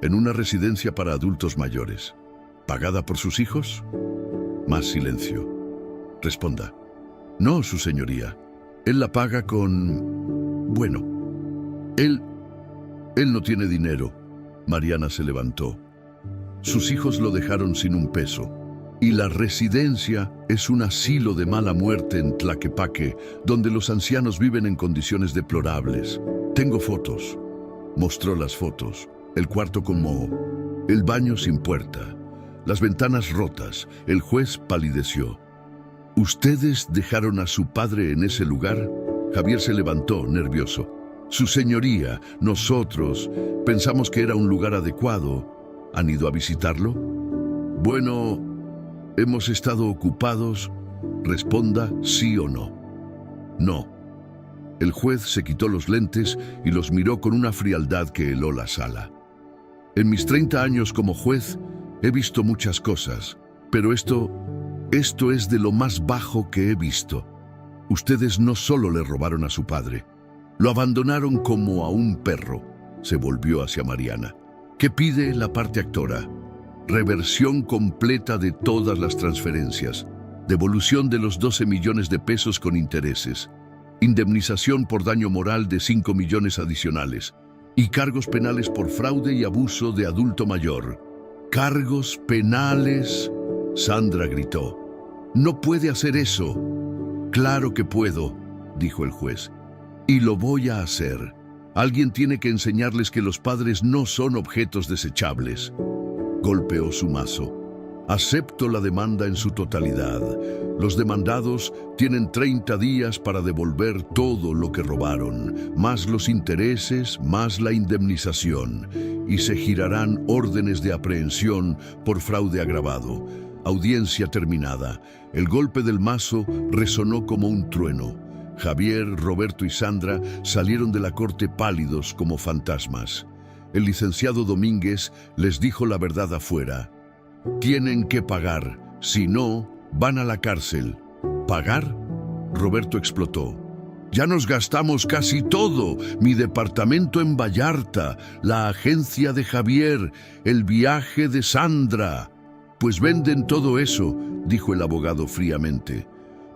S1: En una residencia para adultos mayores. ¿Pagada por sus hijos? Más silencio. Responda. No, su señoría. Él la paga con... Bueno, él no tiene dinero. Mariana se levantó. Sus hijos lo dejaron sin un peso. Y la residencia es un asilo de mala muerte en Tlaquepaque, donde los ancianos viven en condiciones deplorables. Tengo fotos. Mostró las fotos. El cuarto con moho. El baño sin puerta. Las ventanas rotas. El juez palideció. ¿Ustedes dejaron a su padre en ese lugar? Javier se levantó, nervioso. Su señoría, nosotros, pensamos que era un lugar adecuado. ¿Han ido a visitarlo? Bueno, hemos estado ocupados. Responda sí o no. No. El juez se quitó los lentes y los miró con una frialdad que heló la sala. En mis 30 años como juez, he visto muchas cosas, pero esto es de lo más bajo que he visto. Ustedes no solo le robaron a su padre, lo abandonaron como a un perro. Se volvió hacia Mariana. ¿Qué pide la parte actora? Reversión completa de todas las transferencias, devolución de los 12 millones de pesos con intereses, indemnización por daño moral de 5 millones adicionales y cargos penales por fraude y abuso de adulto mayor. ¿Cargos penales? Sandra gritó. No puede hacer eso. Claro que puedo, dijo el juez. Y lo voy a hacer. Alguien tiene que enseñarles que los padres no son objetos desechables. Golpeó su mazo. Acepto la demanda en su totalidad. Los demandados tienen 30 días para devolver todo lo que robaron, más los intereses, más la indemnización, y se girarán órdenes de aprehensión por fraude agravado. Audiencia terminada. El golpe del mazo resonó como un trueno. Javier, Roberto y Sandra salieron de la corte pálidos como fantasmas. El licenciado Domínguez les dijo la verdad afuera. Tienen que pagar, si no, van a la cárcel. ¿Pagar? Roberto explotó. Ya nos gastamos casi todo, mi departamento en Vallarta, la agencia de Javier, el viaje de Sandra. Pues venden todo eso, dijo el abogado fríamente.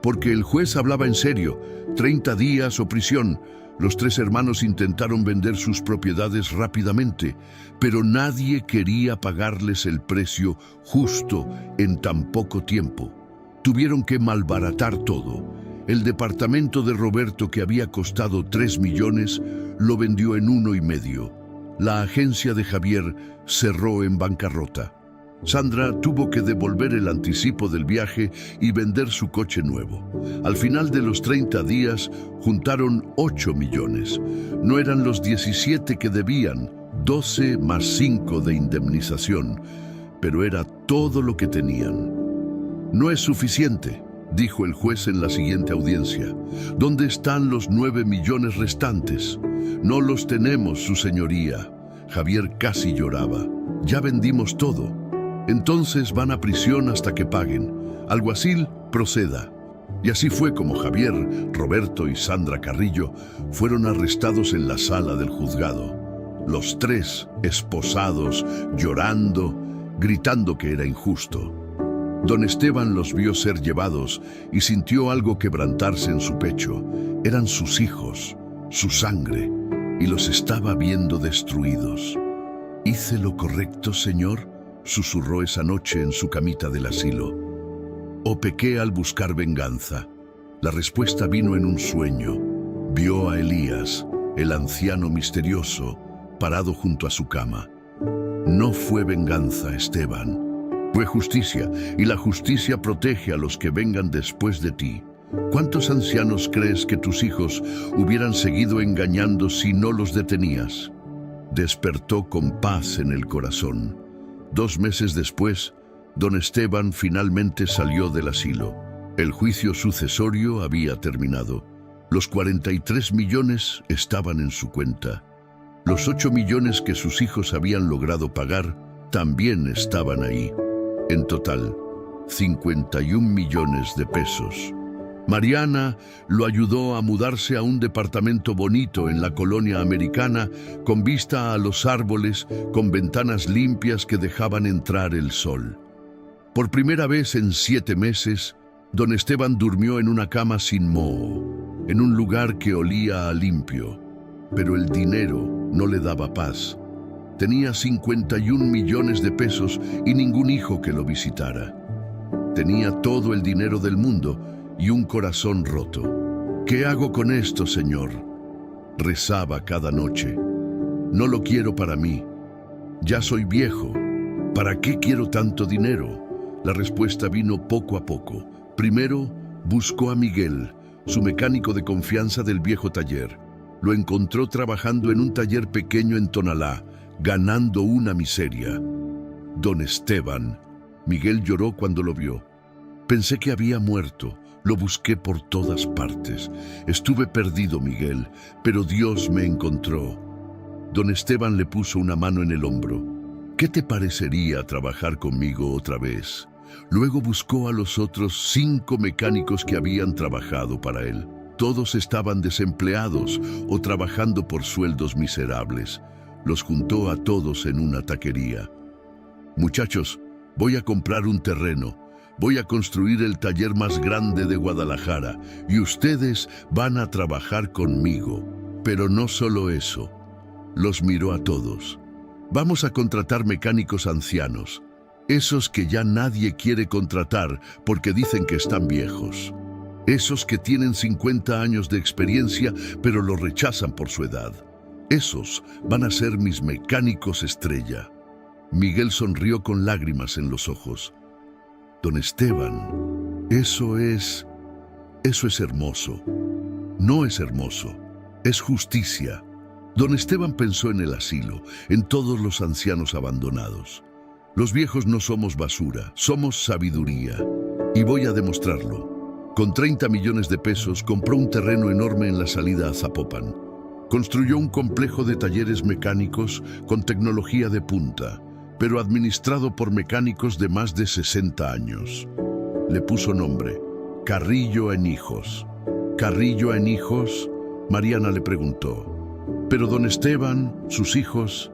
S1: Porque el juez hablaba en serio, 30 días o prisión. Los 3 hermanos intentaron vender sus propiedades rápidamente, pero nadie quería pagarles el precio justo en tan poco tiempo. Tuvieron que malbaratar todo. El departamento de Roberto, que había costado 3 millones, lo vendió en 1,5. La agencia de Javier cerró en bancarrota. Sandra tuvo que devolver el anticipo del viaje y vender su coche nuevo. Al final de los 30 días, juntaron 8 millones. No eran los 17 que debían, 12 más 5 de indemnización, pero era todo lo que tenían. No es suficiente, dijo el juez en la siguiente audiencia. ¿Dónde están los 9 millones restantes? No los tenemos, su señoría. Javier casi lloraba. Ya vendimos todo. Entonces van a prisión hasta que paguen. Alguacil, proceda. Y así fue como Javier, Roberto y Sandra Carrillo fueron arrestados en la sala del juzgado. Los 3, esposados, llorando, gritando que era injusto. Don Esteban los vio ser llevados y sintió algo quebrantarse en su pecho. Eran sus hijos, su sangre, y los estaba viendo destruidos. ¿Hice lo correcto, señor?, susurró esa noche en su camita del asilo. ¿O pequé al buscar venganza? La respuesta vino en un sueño. Vio a Elías, el anciano misterioso, parado junto a su cama. No fue venganza, Esteban. Fue justicia, y la justicia protege a los que vengan después de ti. ¿Cuántos ancianos crees que tus hijos hubieran seguido engañando si no los detenías? Despertó con paz en el corazón. 2 meses después, don Esteban finalmente salió del asilo. El juicio sucesorio había terminado. Los 43 millones estaban en su cuenta. Los 8 millones que sus hijos habían logrado pagar también estaban ahí. En total, 51 millones de pesos. Mariana lo ayudó a mudarse a un departamento bonito en la colonia americana, con vista a los árboles, con ventanas limpias que dejaban entrar el sol. Por primera vez en 7 meses, don Esteban durmió en una cama sin moho, en un lugar que olía a limpio. Pero el dinero no le daba paz. Tenía 51 millones de pesos y ningún hijo que lo visitara. Tenía todo el dinero del mundo y un corazón roto. ¿Qué hago con esto, Señor?, rezaba cada noche. No lo quiero para mí. Ya soy viejo. ¿Para qué quiero tanto dinero? La respuesta vino poco a poco. Primero, buscó a Miguel, su mecánico de confianza del viejo taller. Lo encontró trabajando en un taller pequeño en Tonalá, ganando una miseria. Don Esteban. Miguel lloró cuando lo vio. Pensé que había muerto. Lo busqué por todas partes. Estuve perdido, Miguel, pero Dios me encontró. Don Esteban le puso una mano en el hombro. ¿Qué te parecería trabajar conmigo otra vez? Luego buscó a los otros 5 mecánicos que habían trabajado para él. Todos estaban desempleados o trabajando por sueldos miserables. Los juntó a todos en una taquería. Muchachos, voy a comprar un terreno. Voy a construir el taller más grande de Guadalajara y ustedes van a trabajar conmigo. Pero no solo eso. Los miró a todos. Vamos a contratar mecánicos ancianos. Esos que ya nadie quiere contratar porque dicen que están viejos. Esos que tienen 50 años de experiencia pero lo rechazan por su edad. Esos van a ser mis mecánicos estrella. Miguel sonrió con lágrimas en los ojos. Don Esteban, eso es hermoso. No es hermoso, es justicia. Don Esteban pensó en el asilo, en todos los ancianos abandonados. Los viejos no somos basura, somos sabiduría. Y voy a demostrarlo. Con 30 millones de pesos compró un terreno enorme en la salida a Zapopan. Construyó un complejo de talleres mecánicos con tecnología de punta, pero administrado por mecánicos de más de 60 años. Le puso nombre, Carrillo en Hijos. ¿Carrillo en Hijos? Mariana le preguntó. Pero don Esteban, sus hijos,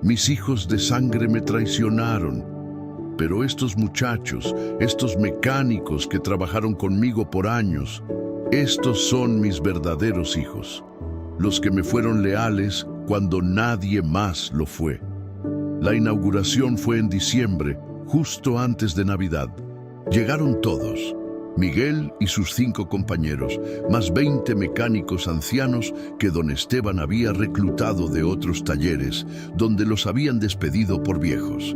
S1: mis hijos de sangre me traicionaron. Pero estos muchachos, estos mecánicos que trabajaron conmigo por años, estos son mis verdaderos hijos, los que me fueron leales cuando nadie más lo fue. La inauguración fue en diciembre, justo antes de Navidad. Llegaron todos, Miguel y sus 5 compañeros, más 20 mecánicos ancianos que don Esteban había reclutado de otros talleres, donde los habían despedido por viejos.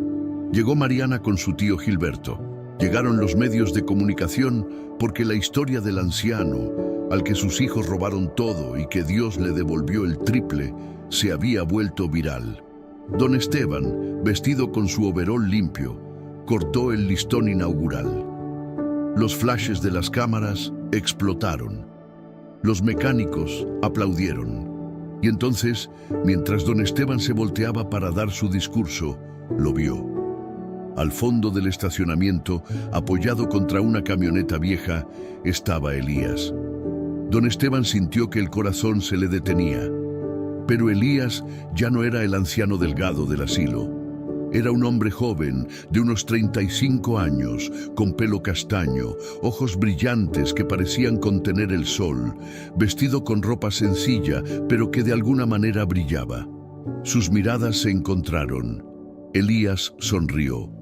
S1: Llegó Mariana con su tío Gilberto. Llegaron los medios de comunicación porque la historia del anciano, al que sus hijos robaron todo y que Dios le devolvió el triple, se había vuelto viral. Don Esteban, vestido con su overol limpio, cortó el listón inaugural. Los flashes de las cámaras explotaron. Los mecánicos aplaudieron. Y entonces, mientras don Esteban se volteaba para dar su discurso, lo vio. Al fondo del estacionamiento, apoyado contra una camioneta vieja, estaba Elías. Don Esteban sintió que el corazón se le detenía. Pero Elías ya no era el anciano delgado del asilo. Era un hombre joven, de unos 35 años, con pelo castaño, ojos brillantes que parecían contener el sol, vestido con ropa sencilla, pero que de alguna manera brillaba. Sus miradas se encontraron. Elías sonrió.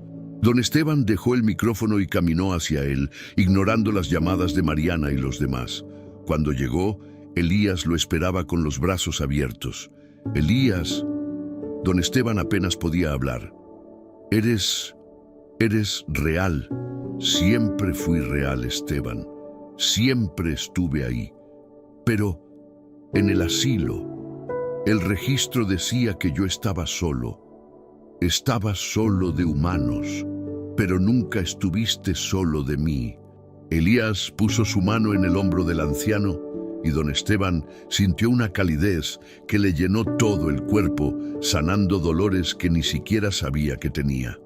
S1: Don Esteban dejó el micrófono y caminó hacia él, ignorando las llamadas de Mariana y los demás. Cuando llegó, Elías lo esperaba con los brazos abiertos. Elías, don Esteban apenas podía hablar. Eres real. Siempre fui real, Esteban. Siempre estuve ahí. Pero en el asilo, el registro decía que yo estaba solo. Estaba solo de humanos, pero nunca estuviste solo de mí. Elías puso su mano en el hombro del anciano y don Esteban sintió una calidez que le llenó todo el cuerpo, sanando dolores que ni siquiera sabía que tenía.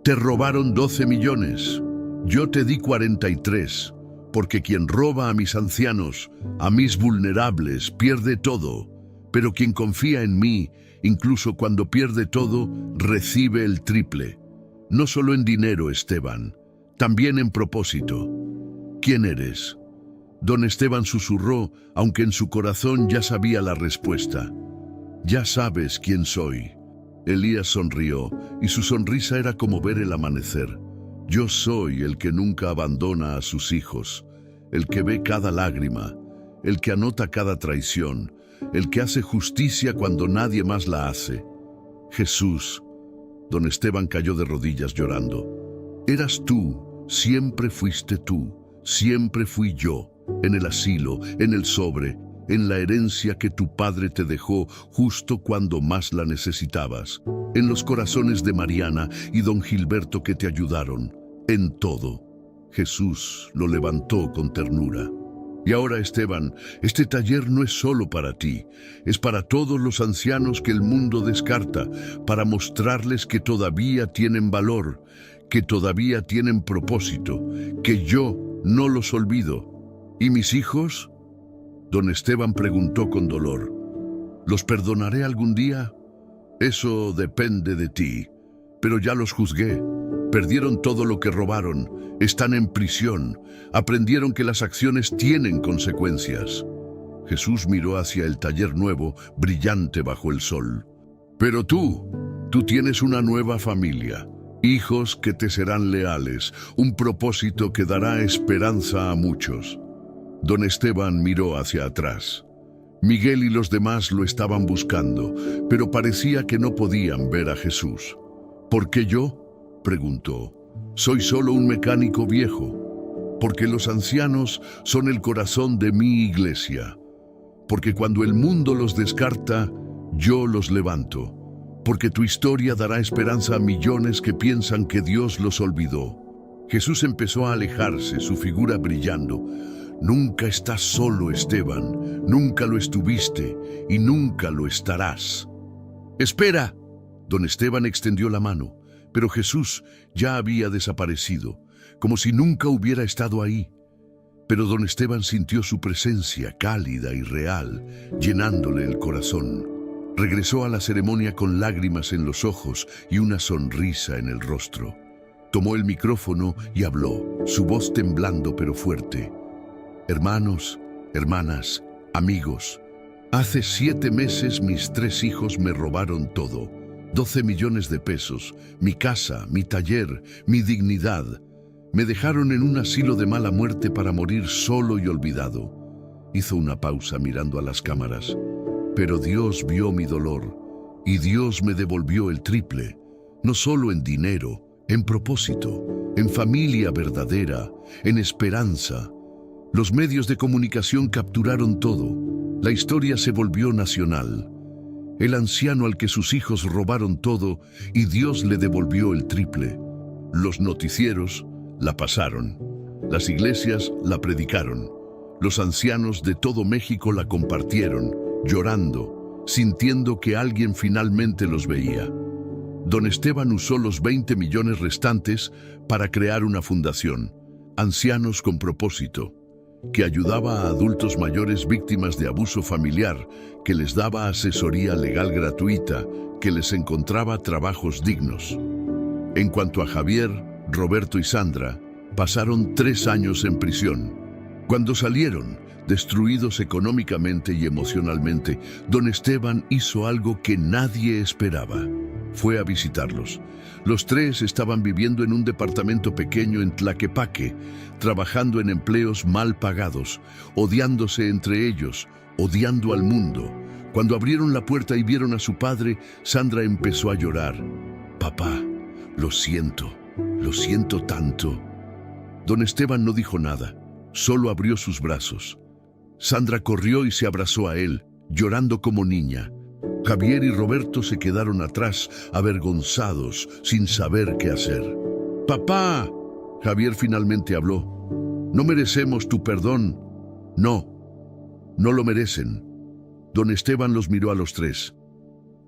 S1: Te robaron 12 millones. Yo te di 43. Porque quien roba a mis ancianos, a mis vulnerables, pierde todo. Pero quien confía en mí, incluso cuando pierde todo, recibe el triple. No solo en dinero, Esteban, también en propósito. ¿Quién eres? Don Esteban susurró, aunque en su corazón ya sabía la respuesta. Ya sabes quién soy. Elías sonrió, y su sonrisa era como ver el amanecer. Yo soy el que nunca abandona a sus hijos, el que ve cada lágrima, el que anota cada traición, el que hace justicia cuando nadie más la hace. Jesús. Don Esteban cayó de rodillas llorando. Eras tú, siempre fuiste tú, siempre fui yo, en el asilo, en el sobre, en la herencia que tu padre te dejó justo cuando más la necesitabas, en los corazones de Mariana y don Gilberto que te ayudaron, en todo. Jesús lo levantó con ternura. Y ahora, Esteban, este taller no es solo para ti, es para todos los ancianos que el mundo descarta, para mostrarles que todavía tienen valor, que todavía tienen propósito, que yo no los olvido. ¿Y mis hijos? Don Esteban preguntó con dolor. ¿Los perdonaré algún día? Eso depende de ti, pero ya los juzgué. Perdieron todo lo que robaron, están en prisión, aprendieron que las acciones tienen consecuencias. Jesús miró hacia el taller nuevo, brillante bajo el sol. Pero tú tienes una nueva familia, hijos que te serán leales, un propósito que dará esperanza a muchos. Don Esteban miró hacia atrás. Miguel y los demás lo estaban buscando, pero parecía que no podían ver a Jesús. ¿Por qué yo?, preguntó. Soy solo un mecánico viejo, porque los ancianos son el corazón de mi iglesia, porque cuando el mundo los descarta, yo los levanto, porque tu historia dará esperanza a millones que piensan que Dios los olvidó. Jesús empezó a alejarse, su figura brillando. Nunca estás solo, Esteban, nunca lo estuviste y nunca lo estarás. ¡Espera! Don Esteban extendió la mano, pero Jesús ya había desaparecido, como si nunca hubiera estado ahí. Pero don Esteban sintió su presencia cálida y real, llenándole el corazón. Regresó a la ceremonia con lágrimas en los ojos y una sonrisa en el rostro. Tomó el micrófono y habló, su voz temblando pero fuerte. Hermanos, hermanas, amigos, hace 7 meses mis 3 hijos me robaron todo. 12 millones de pesos, mi casa, mi taller, mi dignidad. Me dejaron en un asilo de mala muerte para morir solo y olvidado. Hizo una pausa mirando a las cámaras. Pero Dios vio mi dolor y Dios me devolvió el triple, no solo en dinero, en propósito, en familia verdadera, en esperanza. Los medios de comunicación capturaron todo. La historia se volvió nacional. El anciano al que sus hijos robaron todo y Dios le devolvió el triple. Los noticieros la pasaron. Las iglesias la predicaron. Los ancianos de todo México la compartieron, llorando, sintiendo que alguien finalmente los veía. Don Esteban usó los 20 millones restantes para crear una fundación, Ancianos con Propósito, que ayudaba a adultos mayores víctimas de abuso familiar, que les daba asesoría legal gratuita, que les encontraba trabajos dignos. En cuanto a Javier, Roberto y Sandra, pasaron 3 años en prisión. Cuando salieron, destruidos económicamente y emocionalmente, don Esteban hizo algo que nadie esperaba. Fue a visitarlos. Los 3 estaban viviendo en un departamento pequeño en Tlaquepaque, trabajando en empleos mal pagados, odiándose entre ellos, odiando al mundo. Cuando abrieron la puerta y vieron a su padre, Sandra empezó a llorar. «Papá, lo siento tanto». Don Esteban no dijo nada, solo abrió sus brazos. Sandra corrió y se abrazó a él, llorando como niña. Javier y Roberto se quedaron atrás, avergonzados, sin saber qué hacer. «¡Papá!», Javier finalmente habló. «No merecemos tu perdón». «No lo merecen». Don Esteban los miró a los 3.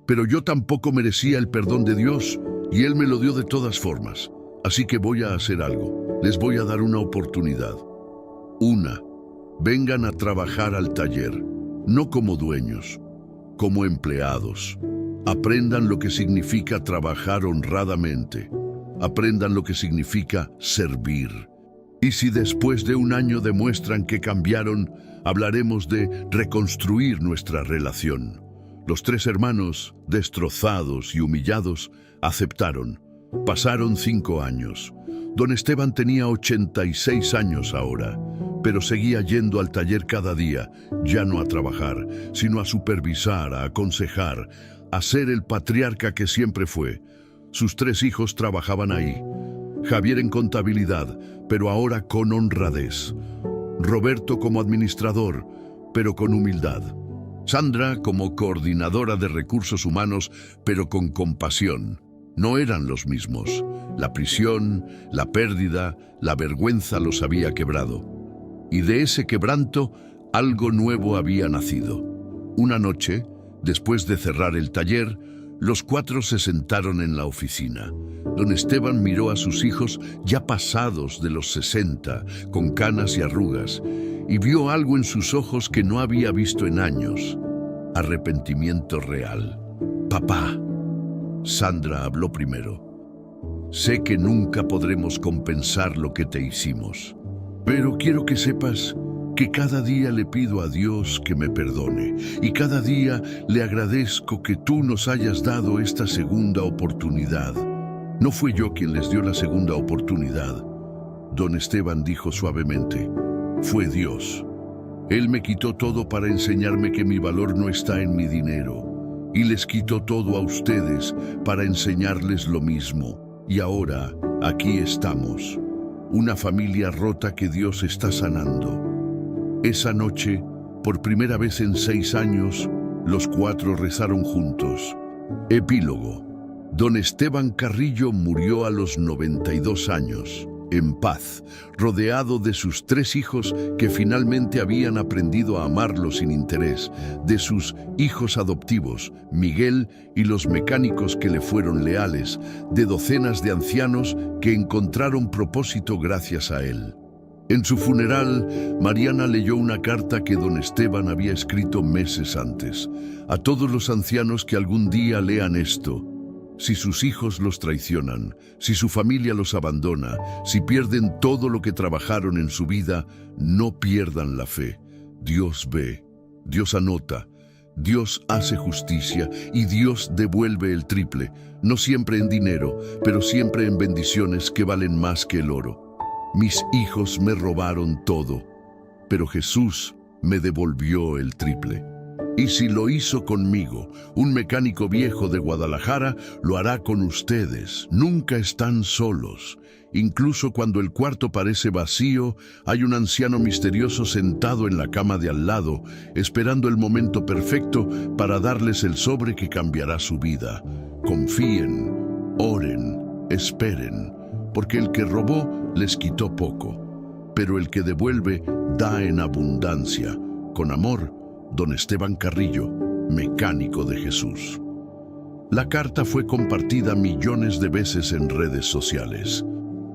S1: «Pero yo tampoco merecía el perdón de Dios, y Él me lo dio de todas formas. Así que voy a hacer algo. Les voy a dar una oportunidad». Una, vengan a trabajar al taller, no como dueños, como empleados. Aprendan lo que significa trabajar honradamente. Aprendan lo que significa servir. Y si después de un año demuestran que cambiaron, hablaremos de reconstruir nuestra relación. Los tres hermanos, destrozados y humillados, aceptaron. Pasaron 5 años. Don Esteban tenía 86 años ahora, pero seguía yendo al taller cada día, ya no a trabajar, sino a supervisar, a aconsejar, a ser el patriarca que siempre fue. Sus 3 hijos trabajaban ahí. Javier en contabilidad, pero ahora con honradez. Roberto como administrador, pero con humildad. Sandra como coordinadora de recursos humanos, pero con compasión. No eran los mismos. La prisión, la pérdida, la vergüenza los había quebrado. Y de ese quebranto, algo nuevo había nacido. Una noche, después de cerrar el taller, los 4 se sentaron en la oficina. Don Esteban miró a sus hijos ya pasados de los 60, con canas y arrugas, y vio algo en sus ojos que no había visto en años. Arrepentimiento real. Papá. Sandra habló primero. Sé que nunca podremos compensar lo que te hicimos, pero quiero que sepas que cada día le pido a Dios que me perdone y cada día le agradezco que tú nos hayas dado esta segunda oportunidad. No fui yo quien les dio la segunda oportunidad. Don Esteban dijo suavemente, fue Dios. Él me quitó todo para enseñarme que mi valor no está en mi dinero. Y les quitó todo a ustedes para enseñarles lo mismo. Y ahora, aquí estamos. Una familia rota que Dios está sanando. Esa noche, por primera vez en 6 años, los 4 rezaron juntos. Epílogo. Don Esteban Carrillo murió a los 92 años, en paz, rodeado de sus 3 hijos que finalmente habían aprendido a amarlo sin interés, de sus hijos adoptivos, Miguel y los mecánicos que le fueron leales, de docenas de ancianos que encontraron propósito gracias a él. En su funeral, Mariana leyó una carta que don Esteban había escrito meses antes. A todos los ancianos que algún día lean esto, si sus hijos los traicionan, si su familia los abandona, si pierden todo lo que trabajaron en su vida, no pierdan la fe. Dios ve, Dios anota, Dios hace justicia y Dios devuelve el triple, no siempre en dinero, pero siempre en bendiciones que valen más que el oro. Mis hijos me robaron todo, pero Jesús me devolvió el triple. Y si lo hizo conmigo, un mecánico viejo de Guadalajara, lo hará con ustedes. Nunca están solos. Incluso cuando el cuarto parece vacío, hay un anciano misterioso sentado en la cama de al lado, esperando el momento perfecto para darles el sobre que cambiará su vida. Confíen, oren, esperen, porque el que robó les quitó poco, pero el que devuelve da en abundancia. Con amor, Don Esteban Carrillo, mecánico de Jesús. La carta fue compartida millones de veces en redes sociales.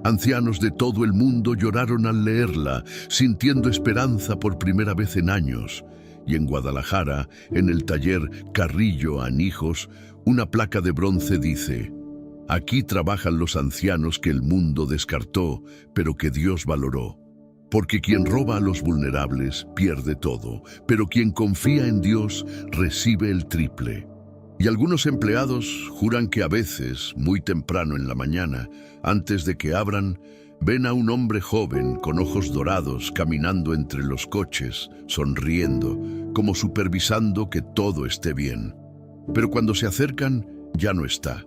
S1: Ancianos de todo el mundo lloraron al leerla, sintiendo esperanza por primera vez en años. Y en Guadalajara, en el taller Carrillo Anijos, una placa de bronce dice: aquí trabajan los ancianos que el mundo descartó, pero que Dios valoró. Porque quien roba a los vulnerables pierde todo, pero quien confía en Dios recibe el triple. Y algunos empleados juran que a veces, muy temprano en la mañana, antes de que abran, ven a un hombre joven con ojos dorados caminando entre los coches, sonriendo, como supervisando que todo esté bien. Pero cuando se acercan, ya no está.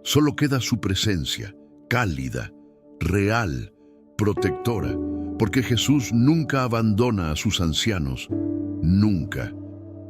S1: Solo queda su presencia, cálida, real, protectora, porque Jesús nunca abandona a sus ancianos, nunca.